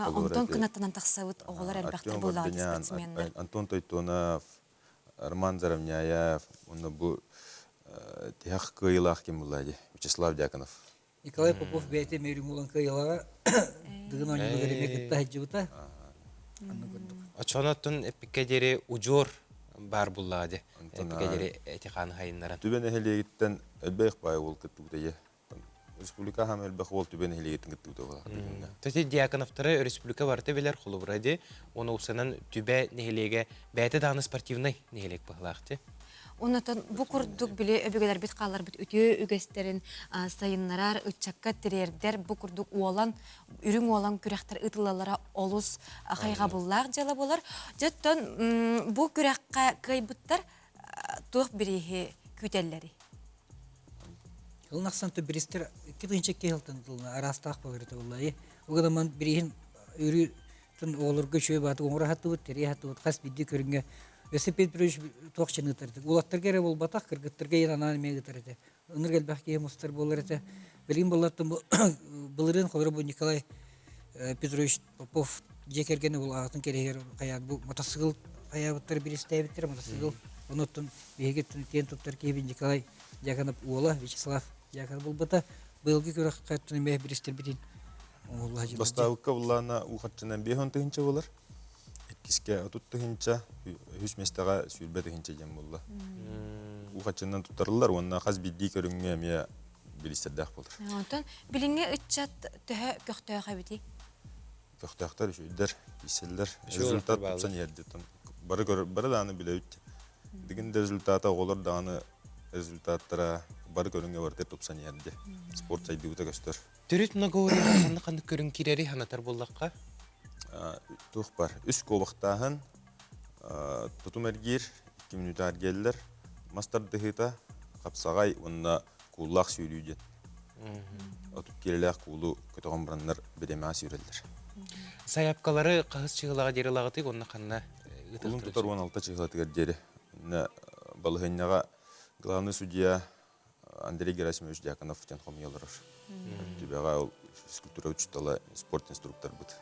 Антон кынаттан тахсабыт оголар элбахтар булды спортсмендар. Антон Тойтонов, Арман Заравняев, он бу тех кыйлах кем булади. Вячеслав Дьяконов. Николай Попов бәйте мөрің олан кайылаға дығын ойны көреме күтті хаджыбыта. Очонаттын эпиккедері ұжор бар бұллады. Эпиккедері этиқаны хайынларын. Түбен әхелегіттен әлбәйқ бай ол күттігдегі. Республика хам әлбәйқ ол түбен әхелегіттен күттігдегі. Төте Дьяконовтары республика барты белер құлы бұрады. Оны ұсынан түбе нехелеге бәйті дағыны спортивный нехелек бағылақты. Онотон бу курдук биле өбөгөлөр бит калар бит үтө үгөстерин сайыннарар ычакка тирердер бу курдук уолан үрүң уолан күрәктер ытылалара олус хайга буллар жала болар. Жөттөн бу күрәккә кайбыттар тук бирихи күтелләри. Ылнаксан тө биристер кидинче келтен дулна арастак багырты буллай. Угадаман бирихин үрү тын олор көчө баты оңра хатты тери хатты кас бидди көрүнгө Өсіпет бірөш тоқшыны тұрды. Олаттар кәрі бол батақ кіргіттірге ен ананы мегі тұрды. Үнір әлбәқ кейім ұстар болыр әті. Білген болаттым бұлырын қолыры бұл Николай Петрович Попов жекергені бұл ағытын керегер қаян. Бұл мотосығыл қаябыттар бір істәйбіттер. Мотосығыл ұныттың бейгеттің тен тұптар кейбін Николай Дьяконов Уола, Вячеслав Дьяконов бұл бұта. Бұйылғы көрі қайттың мәй бір істер бітін. Бастауыққа бұллана ұқатчынан бейхон тұхынча болар. Киске туттыгынча хүч местага сүрбетигинче жем болду. Ухачынан туттарлар, онна хаз бидди көрүнгө эмне билистердак болду. Антон, билиңе ыччат төһө көктөөгө бити. Көктөктөр үшүдер, иселдер, результат тапсан ерде. Бары даны билебит. Дигин результаты оголор даны результаттара бары көрүнгө бар деп тапсан ерде. Спорт сайдыбыта көстөр. Төрүт многоория кандай көрүн кирери ханатар болдакка? Тух бар. Үс колуқтағын тұтым әргер, 2 минут әргелдер, мастар дұхыта, қапсағай, онына куллақ сөйлейден. Отып келеләқ кулу көтіған бұранлар бедемеға сөйлелдер. Саяпқалары қағыз чығылаға дері лағытыг, онына қанына ұтылтыр? Ұлын тұтар 16 чығылатығар дері. Балығыннаға главный судья Андрей Герасимович Дьяконов тенхом елырыр. Түбеға ол физкультура учитала спорт инструктор бұд.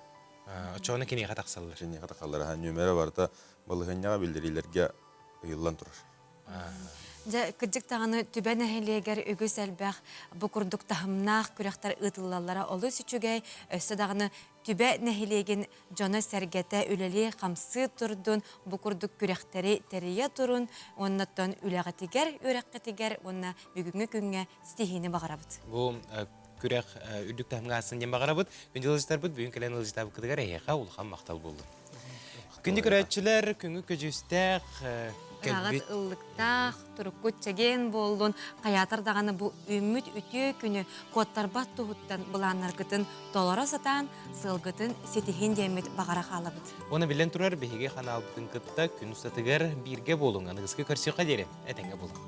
Очоны кене қатақсалылар? Кене қатақсалылар. Нөмері барда балығыннаға білдірелерге ұйылан тұрыр. Кыджык тағаны түбән әхелегер үгіз әлбәқ бұқырдық тахымнақ күректар ұтылалара олы сүчігей өсі дағыны түбән әхелеген жоны сәргеті үлелі қамсы тұрдың бұқырдық күректері тәрия тұрын, оннаттан үләғатігер, өрәққатігер, онна бүгінгі күнге стихini бағарабыд. Бұл күрек үрдік тахымға асын ден бағарабыд, күнді ылжытар бұд, бүгін кәлен ылжытабы қыдығар әйеға ұлған мақтал болды. Күнді күрәтшілер, күнгі көжістәқ, Қағат ыллықтақ, тұрыққыт чеген болдың, қаятар дағаны бұл үміт үтіе күні коттар бат тұғыттан бұланар күтін долара сатан, сылғытын сетихен демет бағара қалабыд. Оны білен тұрар бейге қана албытын күтті күн ұстатығар бірге болуң, анығызғы көрсеуға дерем, әтенге болуң.